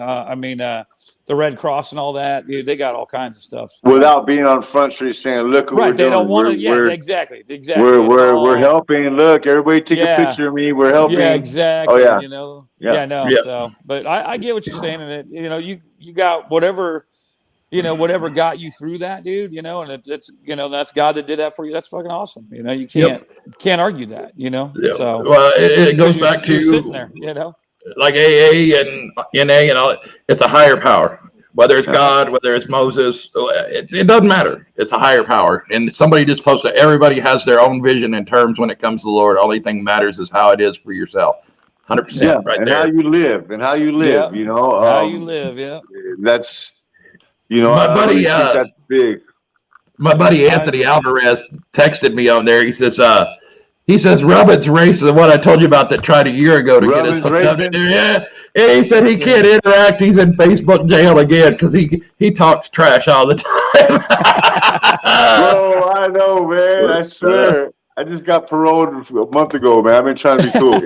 [SPEAKER 3] the Red Cross and all that. Dude, they got all kinds of stuff
[SPEAKER 4] without being on Front Street saying, "Look what we're doing."
[SPEAKER 3] They don't want to. Yeah, exactly.
[SPEAKER 4] We're helping. Look, everybody, take a picture of me. We're helping.
[SPEAKER 3] Yeah, exactly.
[SPEAKER 4] Oh, yeah.
[SPEAKER 3] Yeah. So, but I get what you're saying, and you got whatever got you through that, dude. And it's that's God that did that for you. That's fucking awesome. You can't argue that.
[SPEAKER 2] Yeah.
[SPEAKER 3] So
[SPEAKER 2] well, it goes back to
[SPEAKER 3] sitting there.
[SPEAKER 2] Like AA and NA and all. It's a higher power. Whether it's God, whether it's Moses, it doesn't matter. It's a higher power. And somebody just posted, everybody has their own vision in terms when it comes to the Lord. Only thing matters is how it is for yourself. 100% right
[SPEAKER 4] and
[SPEAKER 2] there.
[SPEAKER 4] how you live.
[SPEAKER 3] How you live, yeah.
[SPEAKER 4] That's,
[SPEAKER 2] my buddy,
[SPEAKER 4] that's big.
[SPEAKER 2] My buddy Anthony Alvarez texted me on there. He says Robin's race is what I told you about that tried a year ago to get us hooked up. Yeah. And he said he can't interact. He's in Facebook jail again because he talks trash all the time.
[SPEAKER 4] Bro, I know, man. I swear. I just got paroled a month ago, man. I've been trying to be cool.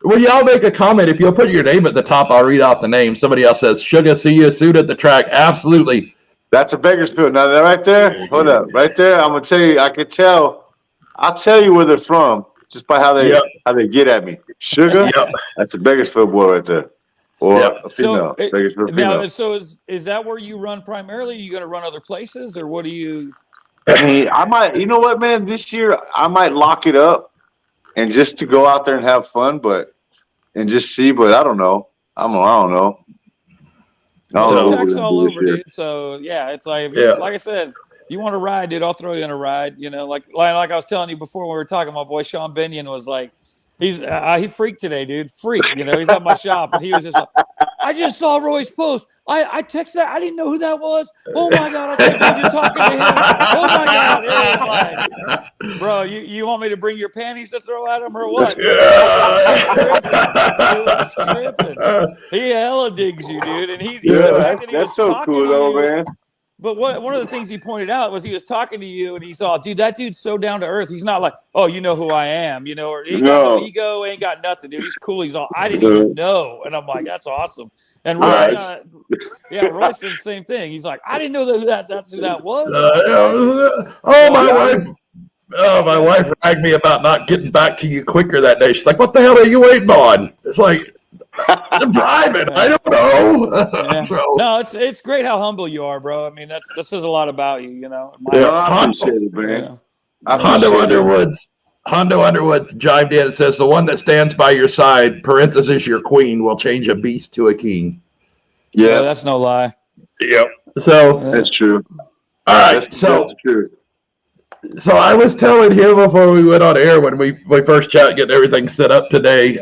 [SPEAKER 2] When y'all make a comment, if you'll put your name at the top, I'll read out the name. Somebody else says, "Sugar, see you soon at the track." Absolutely.
[SPEAKER 4] That's a Bakersfield. Now, that right there, hold up. Right there, I'm going to tell you, I can tell. I'll tell you where they're from just by how they get at me. Sugar, that's a Bakersfield boy right there. Or a female. Bakersfield female.
[SPEAKER 3] Now, so is that where you run primarily? Are you going to run other places, or what do you?
[SPEAKER 4] I mean, I might, you know what, man? This year, I might lock it up and just to go out there and have fun, and just see, but I don't know. I don't know.
[SPEAKER 3] There's
[SPEAKER 2] So,
[SPEAKER 3] texts all over, dude. So yeah, it's like if you, like I said, you want to ride, dude, I'll throw you in a ride. You know, like I was telling you before when we were talking, my boy Sean Binion was like, he freaked today, dude. Freaked. You know, he's at my shop and he was just like, I just saw Roy's post. I texted that. I didn't know who that was. Oh my God, I can't believe you're talking to him. Oh my God. It was like, bro, you want me to bring your panties to throw at him or what? Dude? It was tripping. He hella digs you, dude. And
[SPEAKER 4] that's so cool though, man.
[SPEAKER 3] But one of the things he pointed out was he was talking to you and he saw, dude, that dude's so down to earth. He's not like, oh, you know who I am, you know, or he got no ego, ain't got nothing, dude. He's cool. He's all, I didn't even know. And I'm like, that's awesome. And Roy, Roy said the same thing. He's like, I didn't know that's who that was.
[SPEAKER 2] My wife ragged me about not getting back to you quicker that day. She's like, what the hell are you waiting on? It's like, I'm driving. I don't know.
[SPEAKER 3] Yeah. No, it's great how humble you are, bro. I mean, that says a lot about you, you know.
[SPEAKER 4] I appreciate it, man.
[SPEAKER 2] Hondo Underwood chimed in and says, the one that stands by your side, parenthesis, your queen, will change a beast to a king.
[SPEAKER 3] Yeah, that's no lie.
[SPEAKER 2] Yep. So
[SPEAKER 4] that's true.
[SPEAKER 2] All right.
[SPEAKER 4] That's true.
[SPEAKER 2] So I was telling him before we went on air when we first chat, getting everything set up today,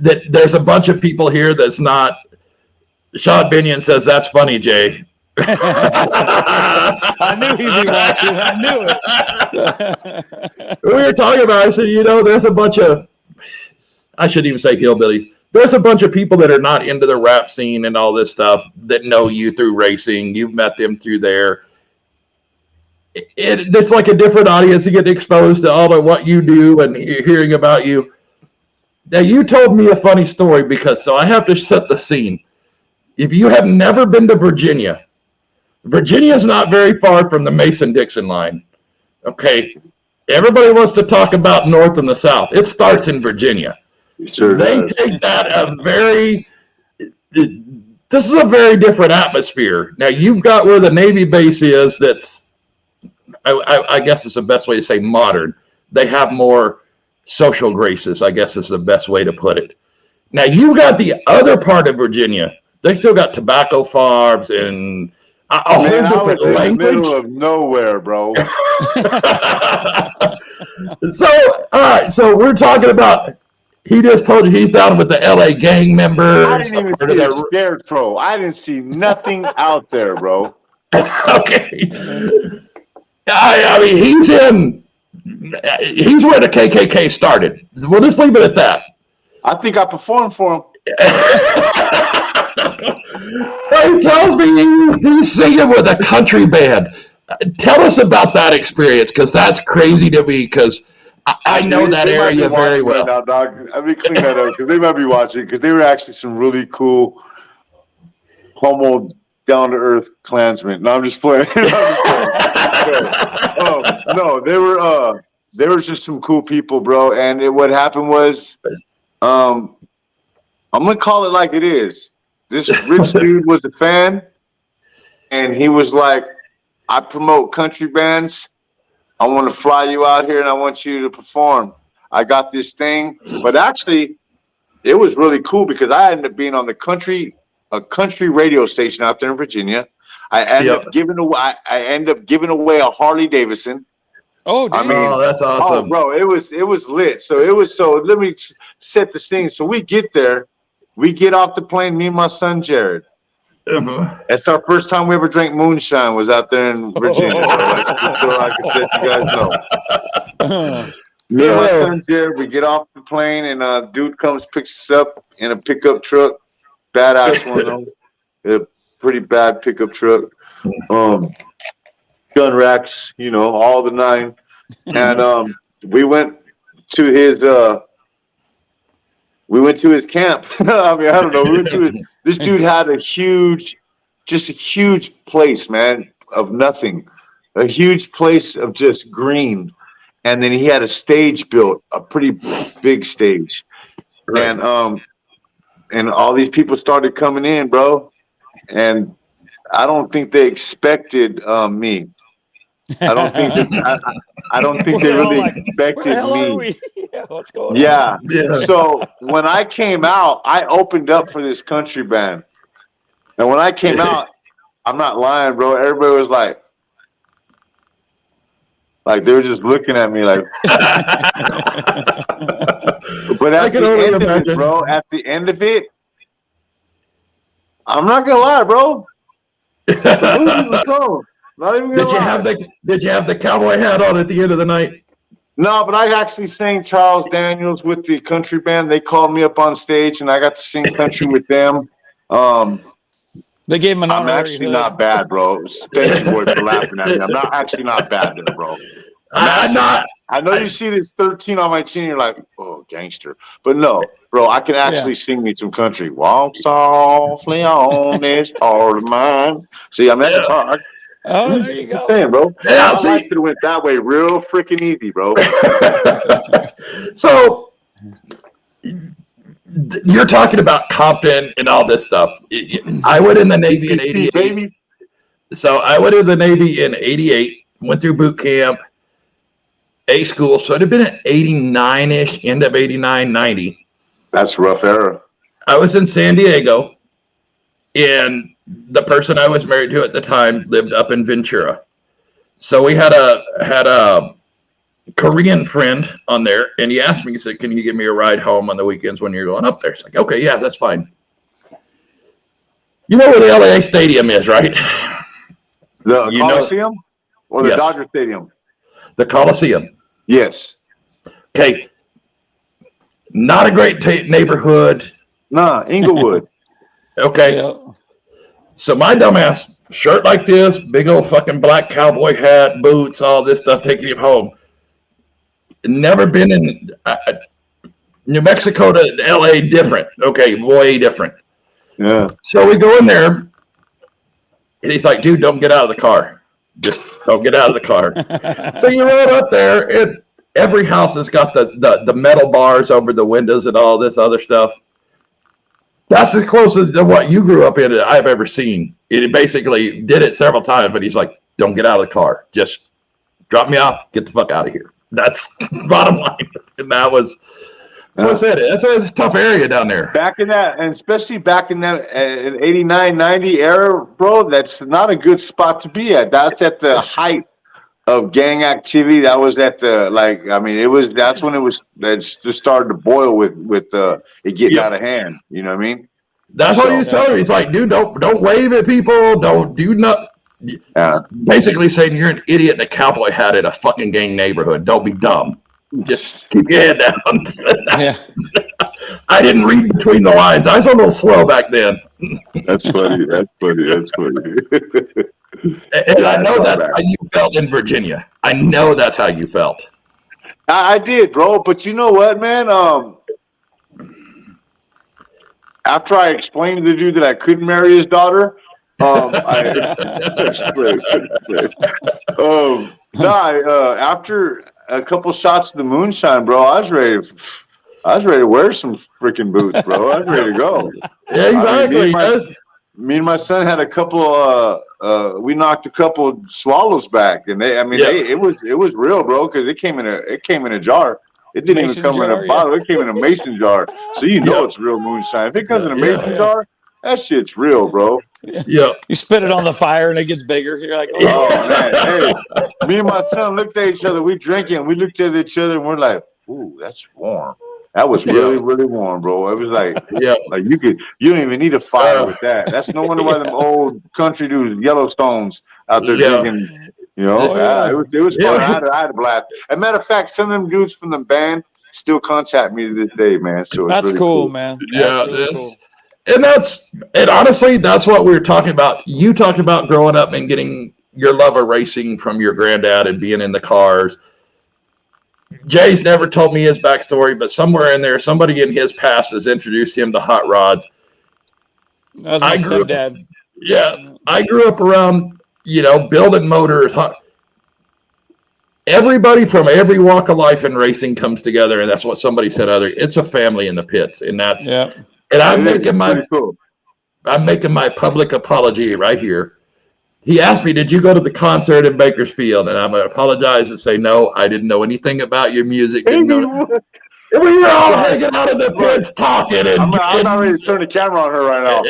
[SPEAKER 2] that there's a bunch of people here that's not. Sean Binion says, that's funny, Jay.
[SPEAKER 3] I knew he'd be watching. I knew
[SPEAKER 2] it. We were talking about, I said, you know, there's a bunch of, I shouldn't even say hillbillies. There's a bunch of people that are not into the rap scene and all this stuff that know you through racing. You've met them through there. It's like a different audience. You get exposed to all of what you do and hearing about you. Now, you told me a funny story so I have to set the scene. If you have never been to Virginia, Virginia is not very far from the Mason-Dixon line. Okay. Everybody wants to talk about North and the South. It starts in Virginia.
[SPEAKER 4] Sure
[SPEAKER 2] they
[SPEAKER 4] does.
[SPEAKER 2] Take that this is a very different atmosphere. Now, you've got where the Navy base is that's, I guess it's the best way to say modern. They have more social graces, I guess is the best way to put it. Now, you've got the other part of Virginia. They still got tobacco farms and a whole different language.
[SPEAKER 4] In the middle of nowhere, bro.
[SPEAKER 2] So, all right. So we're talking about, he just told you he's down with the LA gang members.
[SPEAKER 4] I didn't even see a scarecrow. I didn't see nothing out there, bro.
[SPEAKER 2] Okay. I mean, he's where the KKK started. We'll just leave it at that.
[SPEAKER 4] I think I performed for him.
[SPEAKER 2] He tells me he's singing with a country band. Tell us about that experience, because that's crazy to me, because I know that area very well.
[SPEAKER 4] Now, dog. Let me clean that up, because they might be watching, because they were actually some really cool homo down-to-earth Klansmen. No, I'm just playing. No, they were just some cool people, bro. And what happened was, I'm gonna call it like it is. This rich dude was a fan, and he was like, I promote country bands. I want to fly you out here, and I want you to perform. I got this thing. But actually, it was really cool because I ended up being on a country radio station out there in Virginia. I ended up giving away a Harley Davidson.
[SPEAKER 3] Oh, dude.
[SPEAKER 2] I mean, that's awesome.
[SPEAKER 4] Oh, bro, it was lit. So let me set the scene. So we get there. We get off the plane, me and my son, Jared. It's our first time we ever drank moonshine was out there in Virginia. So I can let you guys know. Me and my son, Jared, we get off the plane, and a dude comes, picks us up in a pickup truck. Badass one, though. A pretty bad pickup truck. Gun racks, all the nine. And we went to his camp. I mean, I don't know. This dude had a huge place, man, of nothing. A huge place of just green. And then he had a stage built, a pretty big stage. Right. And all these people started coming in, bro. And I don't think they expected me. I don't think they really expected me.
[SPEAKER 3] Yeah, what's going on?
[SPEAKER 4] Yeah. So when I came out, I opened up for this country band. And when I came out, I'm not lying, bro. Everybody was like they were just looking at me like. But
[SPEAKER 2] I
[SPEAKER 4] at
[SPEAKER 2] can
[SPEAKER 4] the
[SPEAKER 2] only
[SPEAKER 4] end of
[SPEAKER 2] imagine.
[SPEAKER 4] it, bro, at the end of it, I'm not gonna lie, bro. The movie was cool. Not even gonna lie.
[SPEAKER 2] Did you have the cowboy hat on at the end of the night?
[SPEAKER 4] No, but I actually sang Charles Daniels with the country band. They called me up on stage, and I got to sing country with them.
[SPEAKER 3] They gave him an
[SPEAKER 4] I'm
[SPEAKER 3] honorary
[SPEAKER 4] actually
[SPEAKER 3] hood.
[SPEAKER 4] not bad, bro. Thank you, boy, for laughing at me. I'm not actually not bad there, bro.
[SPEAKER 2] I'm not.
[SPEAKER 4] I know you see this 13 on my chin, you're like, oh, gangster. But no, bro, I can actually sing me some country. Walk softly on this heart of mine. See, I mean, I can talk.
[SPEAKER 3] Oh, there you go.
[SPEAKER 4] I'm saying, bro.
[SPEAKER 2] Yeah,
[SPEAKER 4] My life could have went that way real freaking easy, bro.
[SPEAKER 2] So you're talking about Compton and all this stuff. I went in the Navy in '88.
[SPEAKER 4] Baby.
[SPEAKER 2] So I went in the Navy in '88. Went through boot camp. A school, so it'd have been at 89-ish, end of 89, 90.
[SPEAKER 4] That's a rough era.
[SPEAKER 2] I was in San Diego, and the person I was married to at the time lived up in Ventura. So we had a Korean friend on there, and he asked me, he said, can you give me a ride home on the weekends when you're going up there? It's like, okay, yeah, that's fine. You know where the LA Stadium is, right?
[SPEAKER 4] The Coliseum or the
[SPEAKER 2] Yes.
[SPEAKER 4] Dodger Stadium?
[SPEAKER 2] The Coliseum.
[SPEAKER 4] Yes.
[SPEAKER 2] Okay. Not a great neighborhood.
[SPEAKER 4] Nah, Inglewood.
[SPEAKER 2] Okay.
[SPEAKER 3] Yeah.
[SPEAKER 2] So my dumbass, shirt like this, big old fucking black cowboy hat, boots, all this stuff, taking him home. Never been in New Mexico to LA, different. Okay, way different.
[SPEAKER 4] Yeah.
[SPEAKER 2] So we go in there, and he's like, dude, don't get out of the car. Just don't get out of the car. So you roll up there, and every house has got the metal bars over the windows and all this other stuff. That's as close to what you grew up in that I've ever seen. It basically did it several times, but he's like, don't get out of the car. Just drop me off, get the fuck out of here. That's bottom line. And that was, so I said, that's a tough area down there.
[SPEAKER 4] Back in that, and especially back in that 89, 90 era, bro, that's not a good spot to be at. That's at the height of gang activity. That was at the, that's when it just started to boil with it getting out of hand. You know what I mean?
[SPEAKER 2] That's what he was telling me. He's like, dude, don't wave at people. Don't do nothing.
[SPEAKER 4] Yeah.
[SPEAKER 2] Basically saying you're an idiot in a cowboy hat in a fucking gang neighborhood. Don't be dumb. Just keep your head down.
[SPEAKER 3] Yeah.
[SPEAKER 2] I didn't read between the lines. I was a little slow back then.
[SPEAKER 4] That's funny. That's funny. That's funny.
[SPEAKER 2] And I know that's how you felt in Virginia. I know that's how you felt.
[SPEAKER 4] I did, bro. But you know what, man? After I explained to the dude that I couldn't marry his daughter, after a couple shots of the moonshine, bro, I was ready to wear some freaking boots, bro. I was ready to go.
[SPEAKER 2] Yeah, exactly.
[SPEAKER 4] Me and my son had a couple. We knocked a couple swallows back, and it was real, bro, because it came in a jar. It didn't even come in a bottle. It came in a mason jar. So you know it's real moonshine. If it comes in a mason jar, that shit's real, bro.
[SPEAKER 2] Yeah.
[SPEAKER 3] You spit it on the fire and it gets bigger. You're like,
[SPEAKER 4] oh man. Hey, me and my son looked at each other. We drinking. We looked at each other and we're like, ooh, that's warm. That was really, really warm, bro. It was like, like you don't even need a fire with that. That's no wonder why them old country dudes, Yellowstones, out there drinking. You know, it was fun. I had a blast. As a matter of fact, some of them dudes from the band still contact me to this day, man. So
[SPEAKER 3] that's
[SPEAKER 4] really
[SPEAKER 3] cool, man. That's really cool.
[SPEAKER 2] And honestly, that's what we were talking about. You talked about growing up and getting your love of racing from your granddad and being in the cars. Jay's never told me his backstory, but somewhere in there, somebody in his past has introduced him to hot rods.
[SPEAKER 3] That was my stepdad.
[SPEAKER 2] I grew up around, building motors. Everybody from every walk of life in racing comes together, and that's what somebody said. It's a family in the pits, and that's And I'm making my public apology right here. He asked me, did you go to the concert in Bakersfield? And I'm going to apologize and say, no, I didn't know anything about your music. We were all hanging out in the pits talking, and
[SPEAKER 4] I'm not ready to turn the camera on her right now.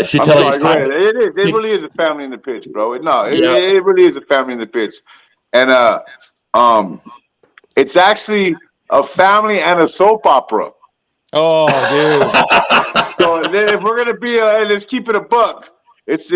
[SPEAKER 2] she
[SPEAKER 4] I'm
[SPEAKER 2] tells
[SPEAKER 4] sorry,
[SPEAKER 2] you
[SPEAKER 4] go ahead. It really is a family in the pitch, bro. It really is a family in the pitch. And it's actually a family and a soap opera.
[SPEAKER 3] Oh, dude.
[SPEAKER 4] So if we're gonna be let's keep it a buck. It's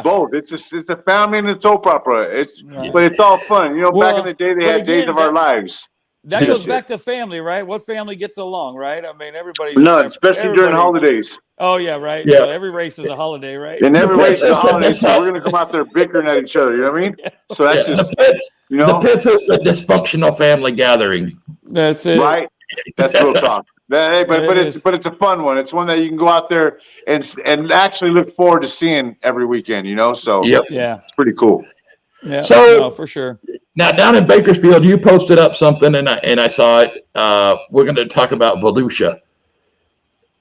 [SPEAKER 4] both. It's a family and a soap opera. But it's all fun. You know, back in the day they had Days of Our Lives.
[SPEAKER 3] That goes back to family, right? What family gets along, right? I mean, everybody's
[SPEAKER 4] none, especially during holidays.
[SPEAKER 3] Oh yeah, right.
[SPEAKER 2] Yeah.
[SPEAKER 3] So every race is a holiday, right?
[SPEAKER 4] And every race is a holiday, so we're gonna come out there bickering at each other. You know what I mean? So that's just
[SPEAKER 2] the pits is the dysfunctional family gathering.
[SPEAKER 3] That's it,
[SPEAKER 4] right? That's real talk. But it's a fun one. It's one that you can go out there and actually look forward to seeing every weekend. You know, so it's pretty cool.
[SPEAKER 3] Yeah,
[SPEAKER 2] so
[SPEAKER 3] for sure.
[SPEAKER 2] Now down in Bakersfield, you posted up something, and I saw it. We're going to talk about Volusia.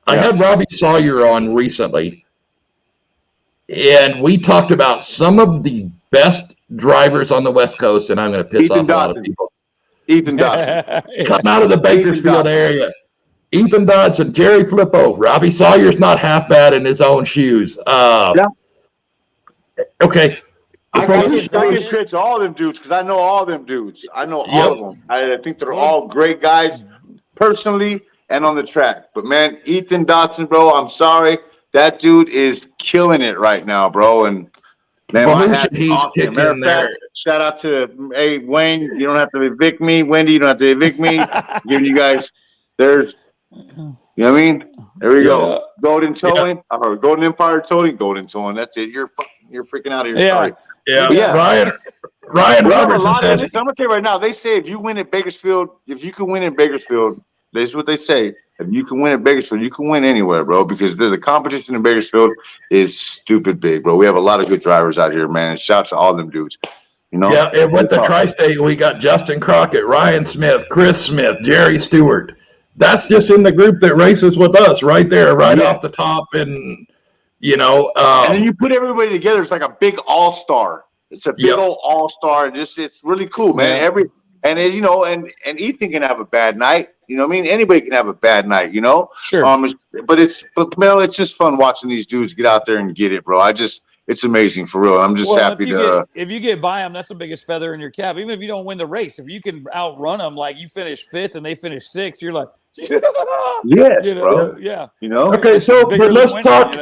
[SPEAKER 2] I had Robbie Sawyer on recently, and we talked about some of the best drivers on the West Coast, and I'm going to piss off a lot of people.
[SPEAKER 4] Ethan Dawson.
[SPEAKER 2] Come out of the Bakersfield area. Ethan Dodson, Jerry Flippo, Robbie Sawyer's not half bad in his own shoes. Okay.
[SPEAKER 4] I give credit to all of them dudes because I know all of them dudes. I know all of them. I think they're all great guys personally and on the track. But, man, Ethan Dodson, bro, I'm sorry. That dude is killing it right now, bro. And, man, my hat's off to him. Matter of fact, shout out to Wayne. You don't have to evict me. Wendy, you don't have to evict me. Giving you guys there's – you know what I mean? There we go. Golden Towing, or Golden Empire Towing, Golden Towing. That's it. You're freaking out of here. Sorry.
[SPEAKER 2] Yeah. Ryan Robertson says.
[SPEAKER 4] I'm gonna tell you right now. They say if you win at Bakersfield, if you can win in Bakersfield, this is what they say. If you can win at Bakersfield, you can win anywhere, bro. Because the competition in Bakersfield is stupid big, bro. We have a lot of good drivers out here, man. And shouts to all them dudes. You know. Yeah,
[SPEAKER 2] and with the Tri-State, we got Justin Crockett, Ryan Smith, Chris Smith, Jerry Stewart. That's just in the group that races with us right there, off the top. And, you know.
[SPEAKER 4] And then you put everybody together. It's like a big all-star. It's a big old all-star. It's really cool, man. And Ethan can have a bad night. You know what I mean? Anybody can have a bad night, you know?
[SPEAKER 3] Sure.
[SPEAKER 4] But it's just fun watching these dudes get out there and get it, bro. It's amazing for real. I'm just happy
[SPEAKER 3] if you get by them, that's the biggest feather in your cap. Even if you don't win the race, if you can outrun them, like you finish 5th and they finish 6th, you're like,
[SPEAKER 4] yes, bro.
[SPEAKER 3] Yeah.
[SPEAKER 4] You know?
[SPEAKER 2] Okay, so but let's talk.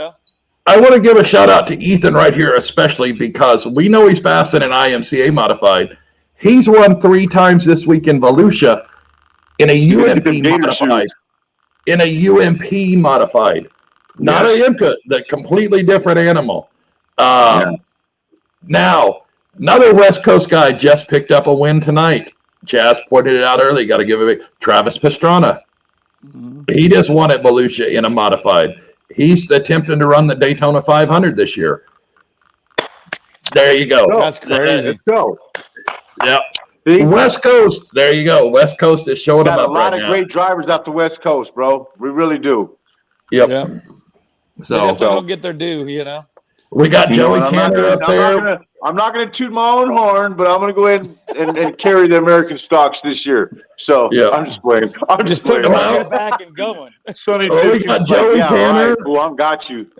[SPEAKER 2] I want to give a shout out to Ethan right here, especially because we know he's fast in an IMCA modified. He's won 3 times this week in Volusia in a UMP modified. In a UMP modified. Not a IMCA, the completely different animal. Now, another West Coast guy just picked up a win tonight. Jazz pointed it out early. Got to give it Travis Pastrana. Mm-hmm. He just won at Volusia in a modified. He's attempting to run the Daytona 500 this year. There you go.
[SPEAKER 3] That's crazy.
[SPEAKER 4] Let's go.
[SPEAKER 2] Yep. See? West Coast. There you go. West Coast is showing them up right now.
[SPEAKER 4] Got a lot of great drivers out the West Coast, bro. We really do.
[SPEAKER 2] Yep.
[SPEAKER 3] So if they don't get their due, you know.
[SPEAKER 2] We got Joey Tanner up there.
[SPEAKER 4] I'm not going to toot my own horn, but I'm going to go ahead and carry the American stocks this year. So I'm just playing. I'm just putting
[SPEAKER 3] them out back and going.
[SPEAKER 4] Sonny
[SPEAKER 2] we got Joey Tanner.
[SPEAKER 4] Right, well, got you.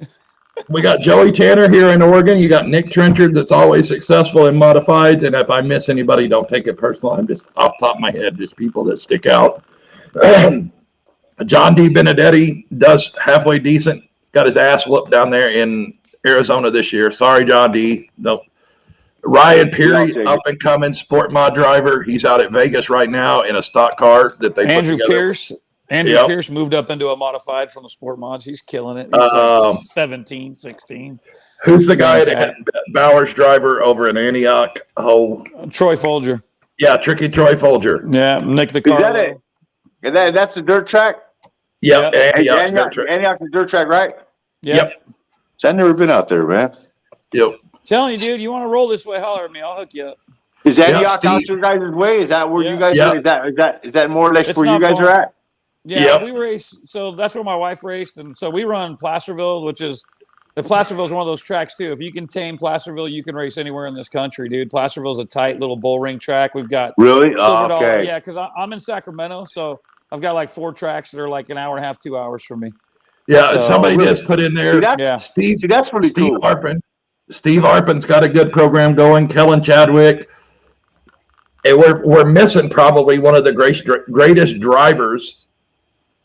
[SPEAKER 2] We got Joey Tanner here in Oregon. You got Nick Trenchard that's always successful in modifieds. And if I miss anybody, don't take it personal. I'm just off the top of my head, just people that stick out. John D. Benedetti does halfway decent. Got his ass whooped down there in Arizona this year. Sorry, John D. No. Ryan Peary, up and coming sport mod driver. He's out at Vegas right now in a stock car that they
[SPEAKER 3] Andrew
[SPEAKER 2] put together.
[SPEAKER 3] Pierce moved up into a modified from the sport mods. He's killing it. He's like 17, 16.
[SPEAKER 2] Who's the guy that Bowers driver over in Antioch?
[SPEAKER 3] Troy Folger.
[SPEAKER 2] Yeah, Tricky Troy Folger.
[SPEAKER 3] Yeah, Nick the car.
[SPEAKER 4] That's a dirt track?
[SPEAKER 2] Yep.
[SPEAKER 4] Antioch's a dirt track, right?
[SPEAKER 2] Yep.
[SPEAKER 4] So I've never been out there, man.
[SPEAKER 2] Yep.
[SPEAKER 3] Telling you, dude, you want to roll this way, holler at me. I'll hook you up.
[SPEAKER 4] Is Antioch out your guys' way? Is that where you guys are? Is that more or less where you guys are at?
[SPEAKER 3] Yeah, we race. So that's where my wife raced. And so we run Placerville, which is Placerville's one of those tracks too. If you can tame Placerville, you can race anywhere in this country, dude. Placerville's a tight little bull ring track. We've got
[SPEAKER 4] Really?
[SPEAKER 3] Silver Dollar.
[SPEAKER 4] Okay.
[SPEAKER 3] Yeah, because I'm in Sacramento, so I've got like 4 tracks that are like an hour and a half, 2 hours from me.
[SPEAKER 2] Yeah,
[SPEAKER 3] So-
[SPEAKER 2] somebody
[SPEAKER 4] really?
[SPEAKER 2] just put in there.
[SPEAKER 4] See, that's really
[SPEAKER 2] Steve
[SPEAKER 4] cool.
[SPEAKER 2] Arpin. Steve Arpin's got a good program going. Kellen Chadwick. And we're missing probably one of the greatest drivers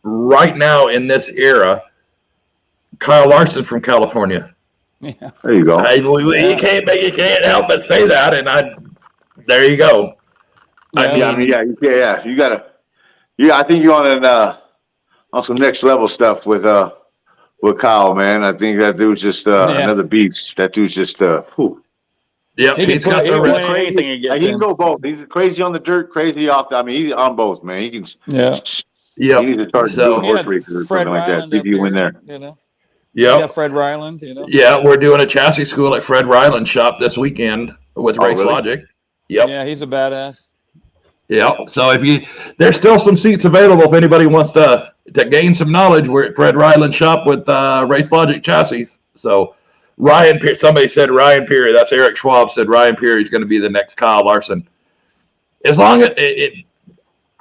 [SPEAKER 2] right now in this era, Kyle Larson from California.
[SPEAKER 3] Yeah.
[SPEAKER 4] There you go.
[SPEAKER 2] You can't help but say that, and there you go.
[SPEAKER 3] Yeah.
[SPEAKER 4] You gotta. Yeah, I think you're on some next level stuff with Kyle, man. I think that dude's just another beast. That dude's just whew.
[SPEAKER 2] Yeah,
[SPEAKER 3] he's got the
[SPEAKER 4] He's
[SPEAKER 3] anything
[SPEAKER 4] crazy.
[SPEAKER 3] he
[SPEAKER 4] Like,
[SPEAKER 3] gets
[SPEAKER 4] he
[SPEAKER 3] in.
[SPEAKER 4] can go both. He's crazy on the dirt, crazy off. He's on both, man. He can.
[SPEAKER 3] Yeah.
[SPEAKER 2] Yeah,
[SPEAKER 4] He needs to start
[SPEAKER 2] So-
[SPEAKER 4] doing horse races or
[SPEAKER 3] Fred
[SPEAKER 4] something like that.
[SPEAKER 3] Ryland
[SPEAKER 4] See if
[SPEAKER 3] up
[SPEAKER 4] you win
[SPEAKER 3] here,
[SPEAKER 4] there.
[SPEAKER 3] You know.
[SPEAKER 2] yeah,
[SPEAKER 3] Yeah, Fred Ryland. You know.
[SPEAKER 2] yeah. We're doing a chassis school at Fred Ryland's shop this weekend with
[SPEAKER 4] Oh,
[SPEAKER 2] Race
[SPEAKER 4] really?
[SPEAKER 2] Logic. Yep.
[SPEAKER 3] Yeah, he's a badass.
[SPEAKER 2] Yeah. So there's still some seats available if anybody wants to gain some knowledge, we're at Fred Ryland's shop with Race Logic chassis. So Ryan Peary, somebody said Ryan Peary. That's Eric Schwab said Ryan Peary is going to be the next Kyle Larson. As long as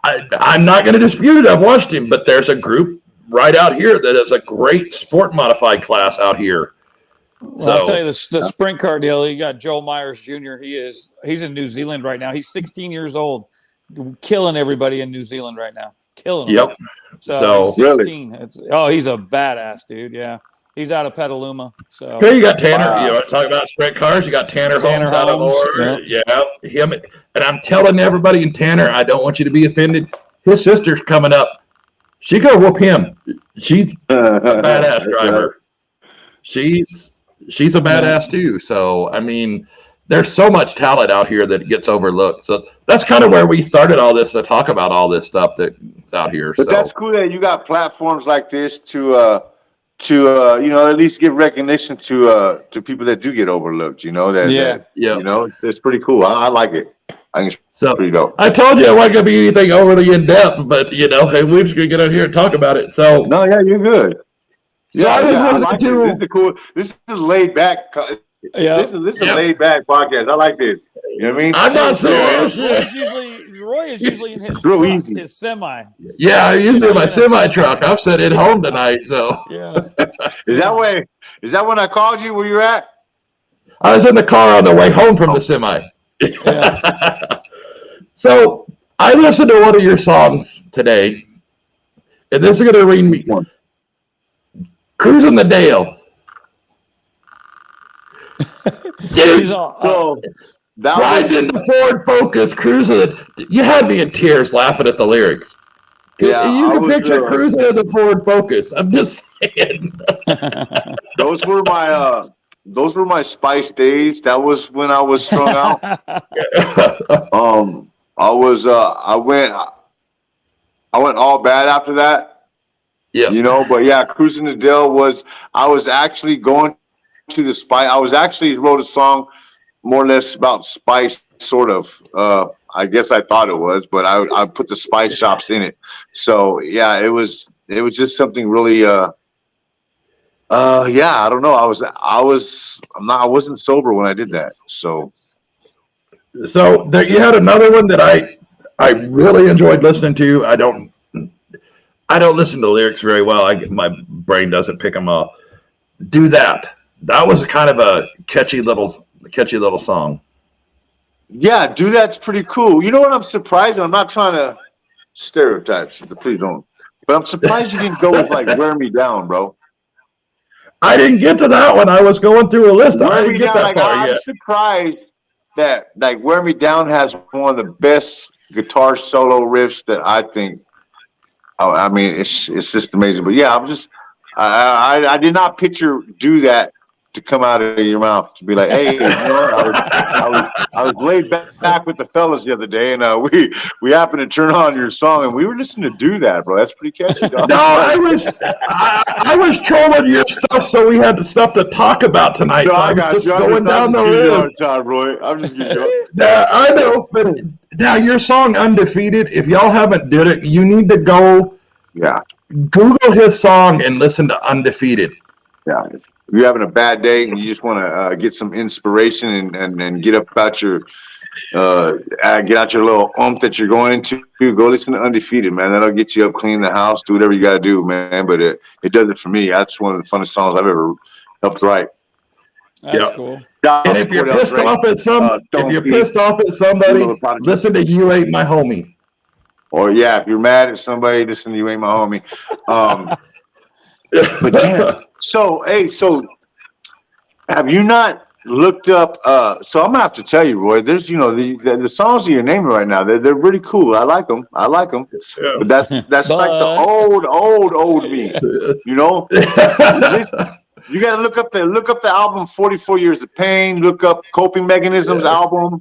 [SPEAKER 2] I'm not going to dispute it. I've watched him, but there's a group right out here that is a great sport modified class out here.
[SPEAKER 3] Well, I'll tell you the sprint car deal. You got Joe Myers Jr. He's in New Zealand right now. He's 16 years old, killing everybody in New Zealand right now. Killing them.
[SPEAKER 2] Yep.
[SPEAKER 3] So he's
[SPEAKER 4] Really?
[SPEAKER 3] 16. He's a badass dude. Yeah. He's out of Petaluma. So
[SPEAKER 2] Okay, you got Tanner. You want to talk about sprint cars? You got Tanner Holmes out of
[SPEAKER 3] Holmes,
[SPEAKER 2] Ore. Yeah, him. And I'm telling everybody in Tanner, I don't want you to be offended. His sister's coming up. She gonna whoop him. She's a badass driver. She's a badass too. So I mean, there's so much talent out here that gets overlooked. So that's kind of where we started all this to talk about all this stuff that's out here.
[SPEAKER 4] But that's cool that you got platforms like this to at least give recognition to people that do get overlooked. You know, it's pretty cool. I like it. I think it's pretty dope.
[SPEAKER 2] I told you it wasn't gonna be anything overly in depth, but hey, we're just gonna get out here and talk about it. So
[SPEAKER 4] no, yeah, you're good.
[SPEAKER 2] So I
[SPEAKER 4] like it. This is cool. This is laid back.
[SPEAKER 3] yeah.
[SPEAKER 4] This is a laid back podcast. I like this. You know what I mean?
[SPEAKER 2] I'm not serious.
[SPEAKER 3] Roy is usually in his
[SPEAKER 4] Real
[SPEAKER 3] truck,
[SPEAKER 4] easy.
[SPEAKER 3] his semi.
[SPEAKER 2] Yeah, I usually in my semi truck. I'm sitting at home tonight, so
[SPEAKER 3] Yeah.
[SPEAKER 4] Is that when I called you where you're at?
[SPEAKER 2] I was in the car on the way home from the semi.
[SPEAKER 3] Yeah.
[SPEAKER 2] So I listened to one of your songs today, and this is gonna read me one. Cruising the Dale. Dude,
[SPEAKER 3] He's all,
[SPEAKER 4] So that
[SPEAKER 2] riding the Ford Focus, cruising. You had me in tears laughing at the lyrics.
[SPEAKER 4] Yeah,
[SPEAKER 2] You
[SPEAKER 4] I
[SPEAKER 2] can
[SPEAKER 4] was,
[SPEAKER 2] picture cruising in the Ford Focus. I'm just saying.
[SPEAKER 4] those were my Spice days. That was when I was strung out. I went all bad after that.
[SPEAKER 2] Yeah.
[SPEAKER 4] You know, but yeah, Cruising the Dale I was actually going to the Spice. I was actually wrote a song more or less about Spice, sort of. I guess I thought it was, but I put the Spice shops in it. So yeah, it was just something really, I don't know. I wasn't sober when I did that. So
[SPEAKER 2] So you had another one that I really enjoyed listening to. I don't listen to lyrics very well. My brain doesn't pick them up. Do That. That was kind of a catchy little song.
[SPEAKER 4] yeah, Do That's pretty cool. You know what I'm surprised? I'm not trying to stereotype, so please don't. But I'm surprised you didn't go with like Wear Me Down, bro.
[SPEAKER 2] I didn't get to that one. I was going through a list. I
[SPEAKER 4] Wear
[SPEAKER 2] didn't
[SPEAKER 4] Me
[SPEAKER 2] get
[SPEAKER 4] Down,
[SPEAKER 2] that
[SPEAKER 4] like,
[SPEAKER 2] far
[SPEAKER 4] I'm
[SPEAKER 2] yet.
[SPEAKER 4] surprised that like Wear Me Down has one of the best guitar solo riffs that I think. Oh, I mean, it's just amazing. But yeah, I did not picture Do That to come out of your mouth to be like, hey, you know, I was laid back with the fellas the other day, and we happened to turn on your song, and we were listening to Do That, bro. That's pretty catchy, dog.
[SPEAKER 2] No, I was trolling your stuff, so we had the stuff to talk about tonight. So I was just going down the list.
[SPEAKER 4] Time, Roy. I'm just giving you.
[SPEAKER 2] Now, I know, but now your song Undefeated, if y'all haven't did it, you need to go
[SPEAKER 4] Yeah,
[SPEAKER 2] Google his song and listen to Undefeated.
[SPEAKER 4] yeah. you're having a bad day and you just want to get some inspiration and get up about your get out your little that you're going into, go listen to Undefeated, man. That'll get you up, clean the house, do whatever you got to do, man. But it does it for me. That's one of the funnest songs I've ever helped write.
[SPEAKER 3] That's cool.
[SPEAKER 2] And if you're pissed off at somebody, listen to "You Ain't My Homie."
[SPEAKER 4] Or if you're mad at somebody, listen to "You Ain't My Homie." But damn. So have you not looked up? So I'm gonna have to tell you, Roy. There's the songs that you're naming right now. They're really cool. I like them.
[SPEAKER 2] Yeah.
[SPEAKER 4] But that's like the old me. You know. You gotta look up the album 44 Years of Pain. Look up Coping Mechanisms album.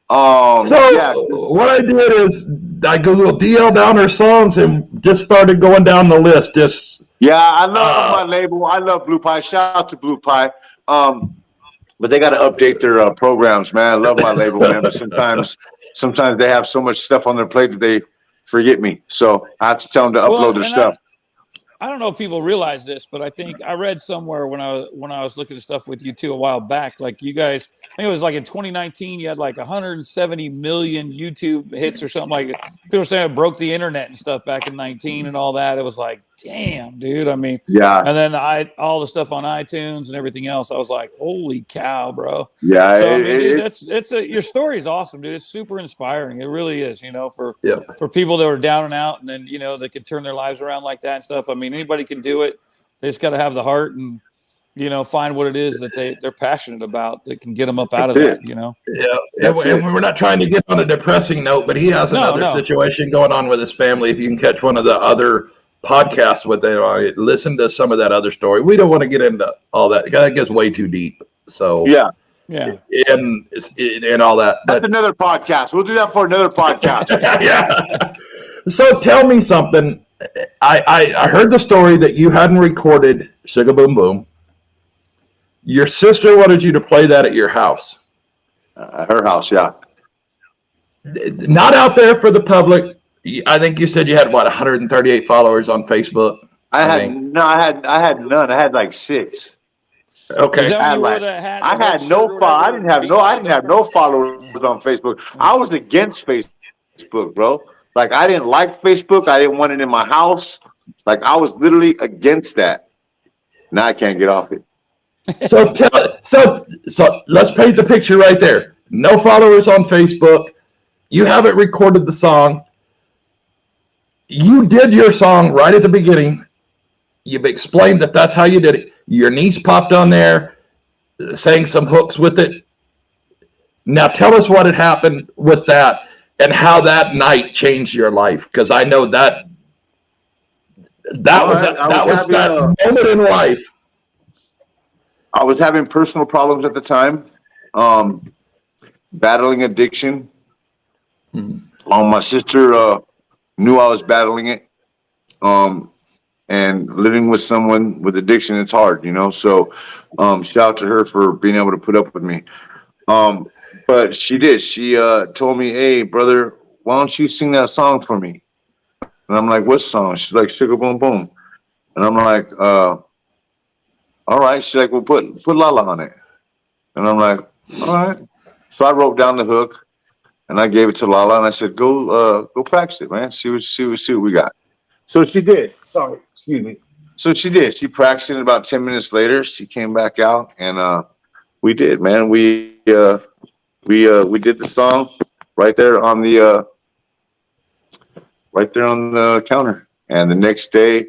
[SPEAKER 2] What I did is I Googled Down3r songs and just started going down the list.
[SPEAKER 4] I love my label. I love Blue Pie. Shout out to Blue Pie. But they got to update their programs, man. I love my label, man. But sometimes they have so much stuff on their plate that they forget me. So I have to tell them to upload their stuff.
[SPEAKER 3] I don't know if people realize this, but I think I read somewhere when I was looking at stuff with you two a while back, like you guys, I think it was like in 2019, you had like 170 million YouTube hits or something like it. People were saying it broke the internet and stuff back in 19 and all that. It was like, damn, dude. I mean, And then all the stuff on iTunes and everything else. I was like, holy cow, bro.
[SPEAKER 4] Yeah.
[SPEAKER 3] So I mean, your story is awesome, dude. It's super inspiring. It really is, for people that are down and out, and then they can turn their lives around like that and stuff. I mean, anybody can do it. They just got to have the heart and find what it is that they're passionate about that can get them up out of that.
[SPEAKER 2] And we're not trying to get on a depressing note, but he has another situation going on with his family. If you can catch one of the other podcasts with it, listen to some of that other story. We don't want to get into all that. That gets way too deep. So and all that.
[SPEAKER 4] That's another podcast. We'll do that for another podcast.
[SPEAKER 2] So tell me something. I heard the story that you hadn't recorded "SUGA Boom Boom." Your sister wanted you to play that at your house.
[SPEAKER 4] Her house, yeah.
[SPEAKER 2] Not out there for the public. I think you said you had 138 followers on Facebook.
[SPEAKER 4] I had none. I had like 6.
[SPEAKER 2] Okay.
[SPEAKER 3] Is that when you wore that hat?
[SPEAKER 4] I had no I didn't have no followers on Facebook. I was against Facebook, bro. Like I didn't like Facebook. I didn't want it in my house. Like I was literally against that. Now I can't get off it.
[SPEAKER 2] So let's paint the picture right there. No followers on Facebook. You haven't recorded the song. You did your song right at the beginning. You've explained that that's how you did it. Your niece popped on there, sang some hooks with it. Now tell us what had happened with that and how that night changed your life, because I know that was that moment in life.
[SPEAKER 4] I was having personal problems at the time, battling addiction. My sister knew I was battling it, and living with someone with addiction, it's hard, So, shout out to her for being able to put up with me. But she did. She told me, "Hey, brother, why don't you sing that song for me?" And I'm like, "What song?" She's like, "SUGA Boom Boom." And I'm like, "All right." She's like, "Well, put Lala on it." And I'm like, "All right." So I wrote down the hook, and I gave it to Lala, and I said, "Go practice it, man. See what we got." So she did. Sorry, excuse me. So she did. She practiced it. About 10 minutes later, she came back out, and we did, man. We did the song right there on the counter. And the next day,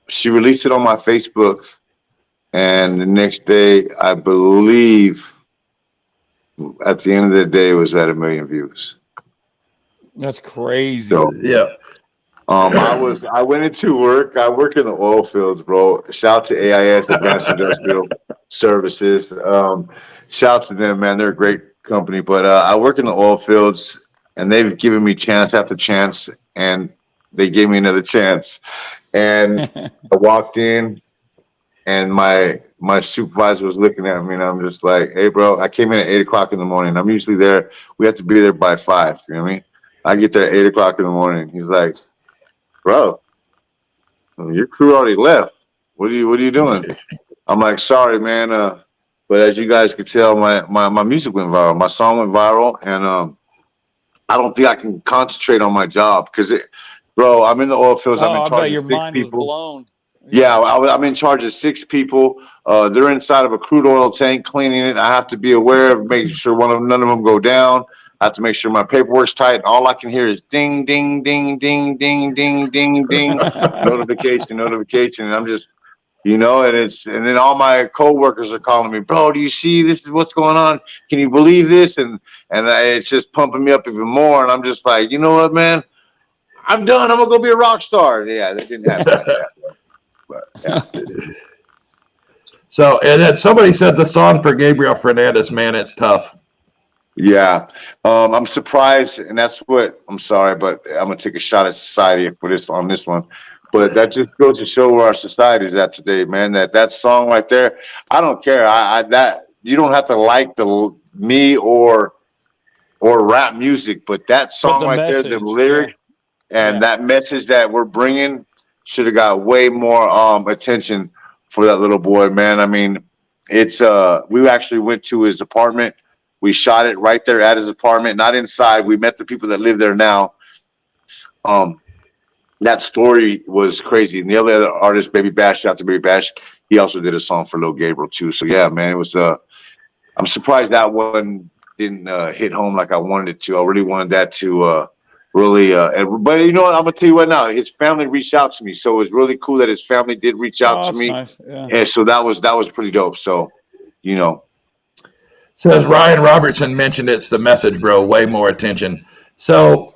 [SPEAKER 4] she released it on my Facebook. And the next day, I believe, at the end of the day, it was at 1 million views.
[SPEAKER 3] That's crazy.
[SPEAKER 4] So, I went into work. I work in the oil fields, bro. Shout out to AIS, Advanced Industrial Services. Shout out to them, man. They're a great company. But I work in the oil fields, and they've given me chance after chance, and they gave me another chance. And I walked in, and my supervisor was looking at me, and I'm just like, "Hey, bro, I came in at 8 o'clock in the morning. I'm usually there. We have to be there by 5. You know what I mean? I get there at 8 o'clock in the morning." He's like, "Bro, your crew already left. What are you doing?" I'm like, sorry, man. But as you guys could tell, my music went viral. My song went viral, and I don't think I can concentrate on my job because, bro, I'm in the oil fields. I'm in
[SPEAKER 3] I bet
[SPEAKER 4] charge of
[SPEAKER 3] your
[SPEAKER 4] 6
[SPEAKER 3] mind was
[SPEAKER 4] people.
[SPEAKER 3] blown.
[SPEAKER 4] Yeah, I'm in charge of 6 people. They're inside of a crude oil tank cleaning it. I have to be aware of making sure none of them go down. I have to make sure my paperwork's tight. And all I can hear is ding, ding, ding, ding, ding, ding, ding, ding, notification, notification. And I'm just, and then all my coworkers are calling me, bro, do you see this is what's going on? Can you believe this? And it's just pumping me up even more. And I'm just like, you know what, man? I'm done. I'm gonna go be a rock star. Yeah, that didn't happen like that. But, yeah.
[SPEAKER 2] So, and then somebody said the song for Gabriel Fernandez, man, it's tough.
[SPEAKER 4] Yeah, I'm surprised, and that's what I'm sorry, but I'm gonna take a shot at society for this on this one. But that just goes to show where our society is at today, man. That song right there, I don't care. That you don't have to like me or rap music, but that song right there, the lyric and that message that we're bringing should have got way more attention for that little boy, man. I mean, it's we actually went to his apartment. We shot it right there at his apartment, not inside. We met the people that live there now. That story was crazy. And the other artist, Baby Bash, shout out to Baby Bash, he also did a song for Lil Gabriel too. So yeah, man, it was I'm surprised that one didn't hit home like I wanted it to. I really wanted that to really but you know what, I'm gonna tell you right now, his family reached out to me. So it was really cool that his family did reach out to me.
[SPEAKER 3] Nice. Yeah.
[SPEAKER 4] And so that was pretty dope. So,
[SPEAKER 2] Says Ryan Robertson mentioned it's the message, bro. Way more attention. So,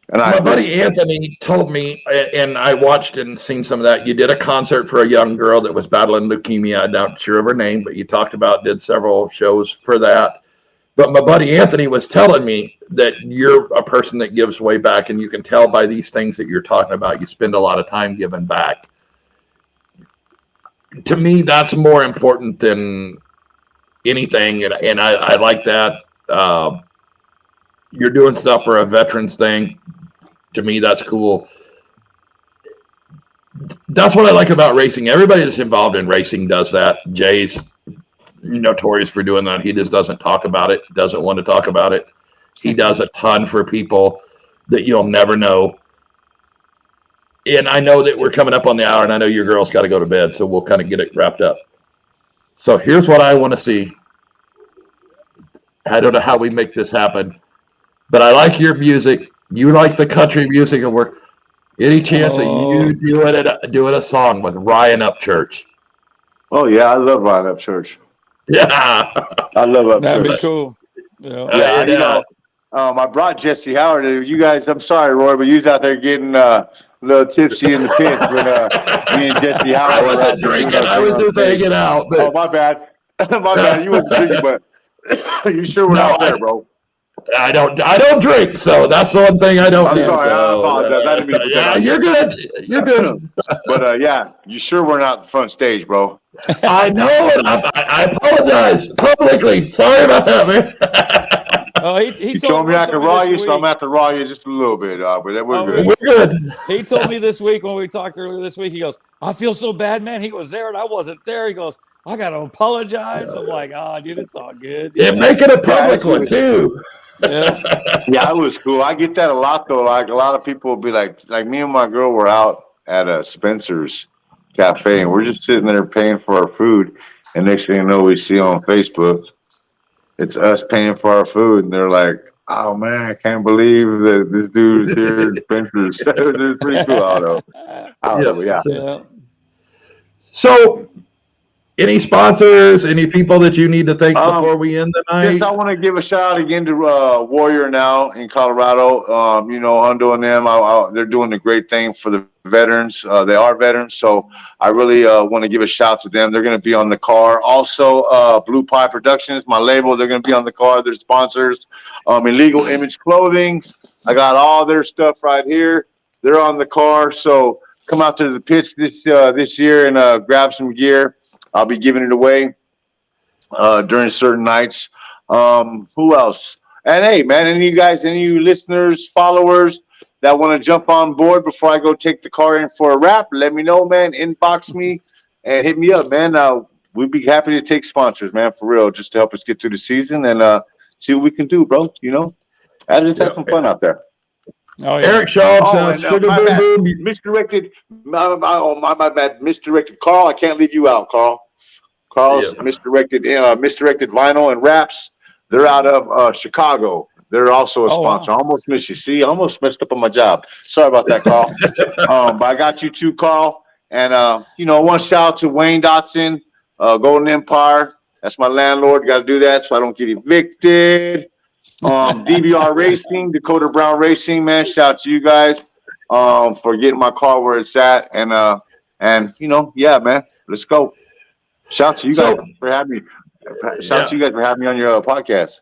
[SPEAKER 2] and my buddy Anthony told me, and I watched and seen some of that. You did a concert for a young girl that was battling leukemia. I'm not sure of her name, but you talked about did several shows for that. But my buddy Anthony was telling me that you're a person that gives way back, and you can tell by these things that you're talking about. You spend a lot of time giving back. To me, that's more important than anything, and I like that. You're doing stuff for a veterans thing. To me, that's cool. That's what I like about racing. Everybody that's involved in racing does that. Jay's notorious for doing that. He just doesn't talk about it, doesn't want to talk about it. He does a ton for people that you'll never know. And I know that we're coming up on the hour, and I know your girl's got to go to bed, so we'll kind of get it wrapped up. So here's what I want to see. I don't know how we make this happen, but I like your music. You like the country music, and we're any chance that you doing a song with Ryan Upchurch?
[SPEAKER 4] Oh yeah, I love Ryan Upchurch.
[SPEAKER 2] Yeah,
[SPEAKER 4] I love Upchurch.
[SPEAKER 3] That'd be cool. Yeah,
[SPEAKER 4] I brought Jesse Howard. You guys, I'm sorry, Roy, but you was out there getting a little tipsy in the pits when me and Jesse Howard.
[SPEAKER 2] I wasn't drinking. I was just hanging out. But...
[SPEAKER 4] Oh, my bad. My bad. You wasn't drinking, but you sure were out there, bro.
[SPEAKER 2] I don't drink, so that's the one thing I don't do.
[SPEAKER 4] I'm sorry, I apologize. I didn't mean to
[SPEAKER 2] yeah, you're good. You're good.
[SPEAKER 4] But yeah, you sure we're not the front stage, bro.
[SPEAKER 2] I know it. I apologize publicly. Sorry about that, man.
[SPEAKER 3] Oh, he
[SPEAKER 4] told me I could raw you, so I'm gonna have to raw you just a little bit, but we're good.
[SPEAKER 2] We're good.
[SPEAKER 3] He told me this week when we talked earlier this week, he goes, I feel so bad, man. He was there and I wasn't there. He goes, I got to apologize. I'm like, dude, it's all good.
[SPEAKER 2] Yeah, make it a public one, too.
[SPEAKER 4] Yeah, it was cool. I get that a lot, though. Like, a lot of people will be like me and my girl were out at Spencer's Cafe, and we're just sitting there paying for our food. And next thing you know, we see on Facebook, it's us paying for our food. And they're like, oh, man, I can't believe that this dude is here at Spencer's. It's pretty cool,
[SPEAKER 2] yeah. So, any sponsors, any people that you need to thank before we end the night?
[SPEAKER 4] Just I want to give a shout out again to Warrior now in Colorado. Hundo and them, they're doing a great thing for the veterans. They are veterans, so I really want to give a shout to them. They're going to be on the car. Also, Blue Pie Productions, my label, they're going to be on the car. They're sponsors. Illegal Image Clothing, I got all their stuff right here. They're on the car, so come out to the pits this year and grab some gear. I'll be giving it away during certain nights. Who else? And hey, man, any of you listeners, followers that want to jump on board before I go take the car in for a wrap, let me know, man. Inbox me, and hit me up, man. We'd be happy to take sponsors, man, for real, just to help us get through the season and see what we can do, bro. You know, I just have some fun out there.
[SPEAKER 3] Oh, yeah.
[SPEAKER 2] Eric Shaw says, Sugar Boom Boom.
[SPEAKER 4] Misdirected. My bad. Misdirected. Carl, I can't leave you out, Carl. Carl's misdirected vinyl and wraps. They're out of Chicago. They're also a sponsor.
[SPEAKER 3] Wow.
[SPEAKER 4] I almost missed you. See, I almost messed up on my job. Sorry about that, Carl. But I got you too, Carl. And one shout out to Wayne Dotson, Golden Empire. That's my landlord. Got to do that so I don't get evicted. DVR Racing, Dakota Brown Racing, man. Shout out to you guys for getting my car where it's at. And yeah, man. Let's go. Shout out to you guys for having me. Shout out to you guys for having me on your podcast.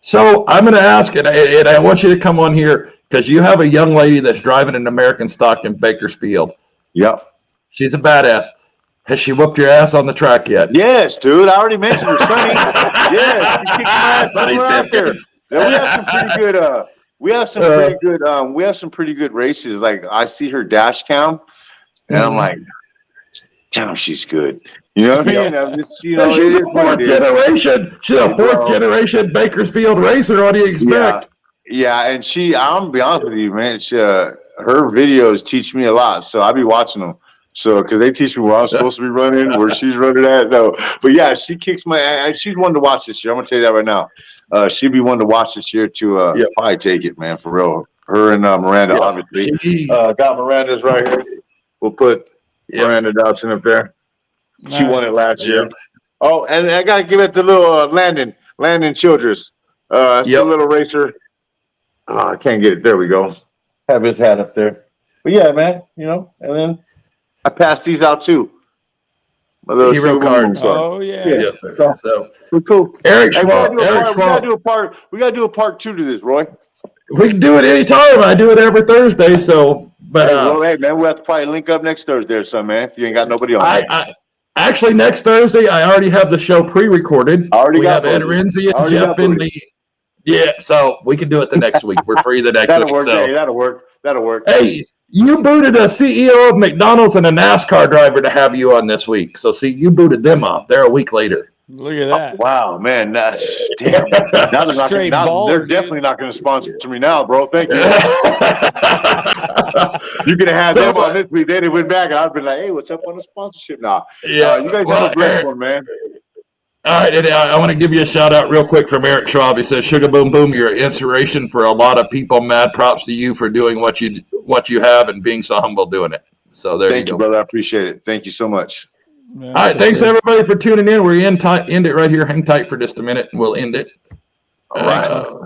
[SPEAKER 2] So I'm going to ask, and I want you to come on here because you have a young lady that's driving an American stock in Bakersfield.
[SPEAKER 4] Yep.
[SPEAKER 2] She's a badass. Has she whooped your ass on the track yet?
[SPEAKER 4] Yes, dude. I already mentioned her, Sonny. Yes, she kicked my ass out there. We have some pretty good races. Like I see her dash cam, and I'm like, damn, she's good. You know what I mean? I'm just,
[SPEAKER 2] she's a fourth generation. She's a fourth generation Bakersfield racer. What do you expect?
[SPEAKER 4] Yeah, and I'm gonna be honest with you, man. Her videos teach me a lot, so I be watching them. So, because they teach me where I'm supposed to be running, where she's running at. No, but yeah, she kicks my ass. She's one to watch this year. I'm gonna tell you that right now. She'd be one to watch this year to probably take it, man, for real. Her and Miranda, obviously. Got Miranda's right here. We'll put Miranda Dodson up there. Nice. She won it last year. Oh, and I gotta give it to little Landon Childress. The little racer. Oh, I can't get it. There we go. Have his hat up there. But yeah, man, and then I passed these out too. My little hero cards.
[SPEAKER 3] Oh yeah.
[SPEAKER 4] So we're cool.
[SPEAKER 2] Eric Schwab.
[SPEAKER 4] We gotta do a part 2 to this, Roy.
[SPEAKER 2] We can do it anytime. I do it every Thursday. So, but
[SPEAKER 4] hey man, we'll have to probably link up next Thursday or something, man. If you ain't got nobody on.
[SPEAKER 2] Actually, next Thursday, I already have the show pre-recorded. We have Ed Renzi and Jeff in the. Yeah, so we can do it the next week. We're free the next week.
[SPEAKER 4] That'll work.
[SPEAKER 2] Hey, you booted a CEO of McDonald's and a NASCAR driver to have you on this week. So, see, you booted them off. They're a week later.
[SPEAKER 3] Look at that.
[SPEAKER 4] Oh, wow, man. Damn. They're definitely not going to sponsor me now, bro. Thank you. You could have had them on this week. They went back, and I'd be like, hey, what's up on the sponsorship now? Yeah. You guys have a blessed one, man.
[SPEAKER 2] All right, and I want to give you a shout out real quick from Eric Schwab. He says, "Sugar Boom Boom, you're an inspiration for a lot of people. Mad props to you for doing what you have and being so humble doing it." So there you go.
[SPEAKER 4] Thank you, brother. I appreciate it. Thank you so much.
[SPEAKER 2] Yeah, all right, thanks everybody for tuning in. We're end it right here. Hang tight for just a minute, and we'll end it.
[SPEAKER 4] All right.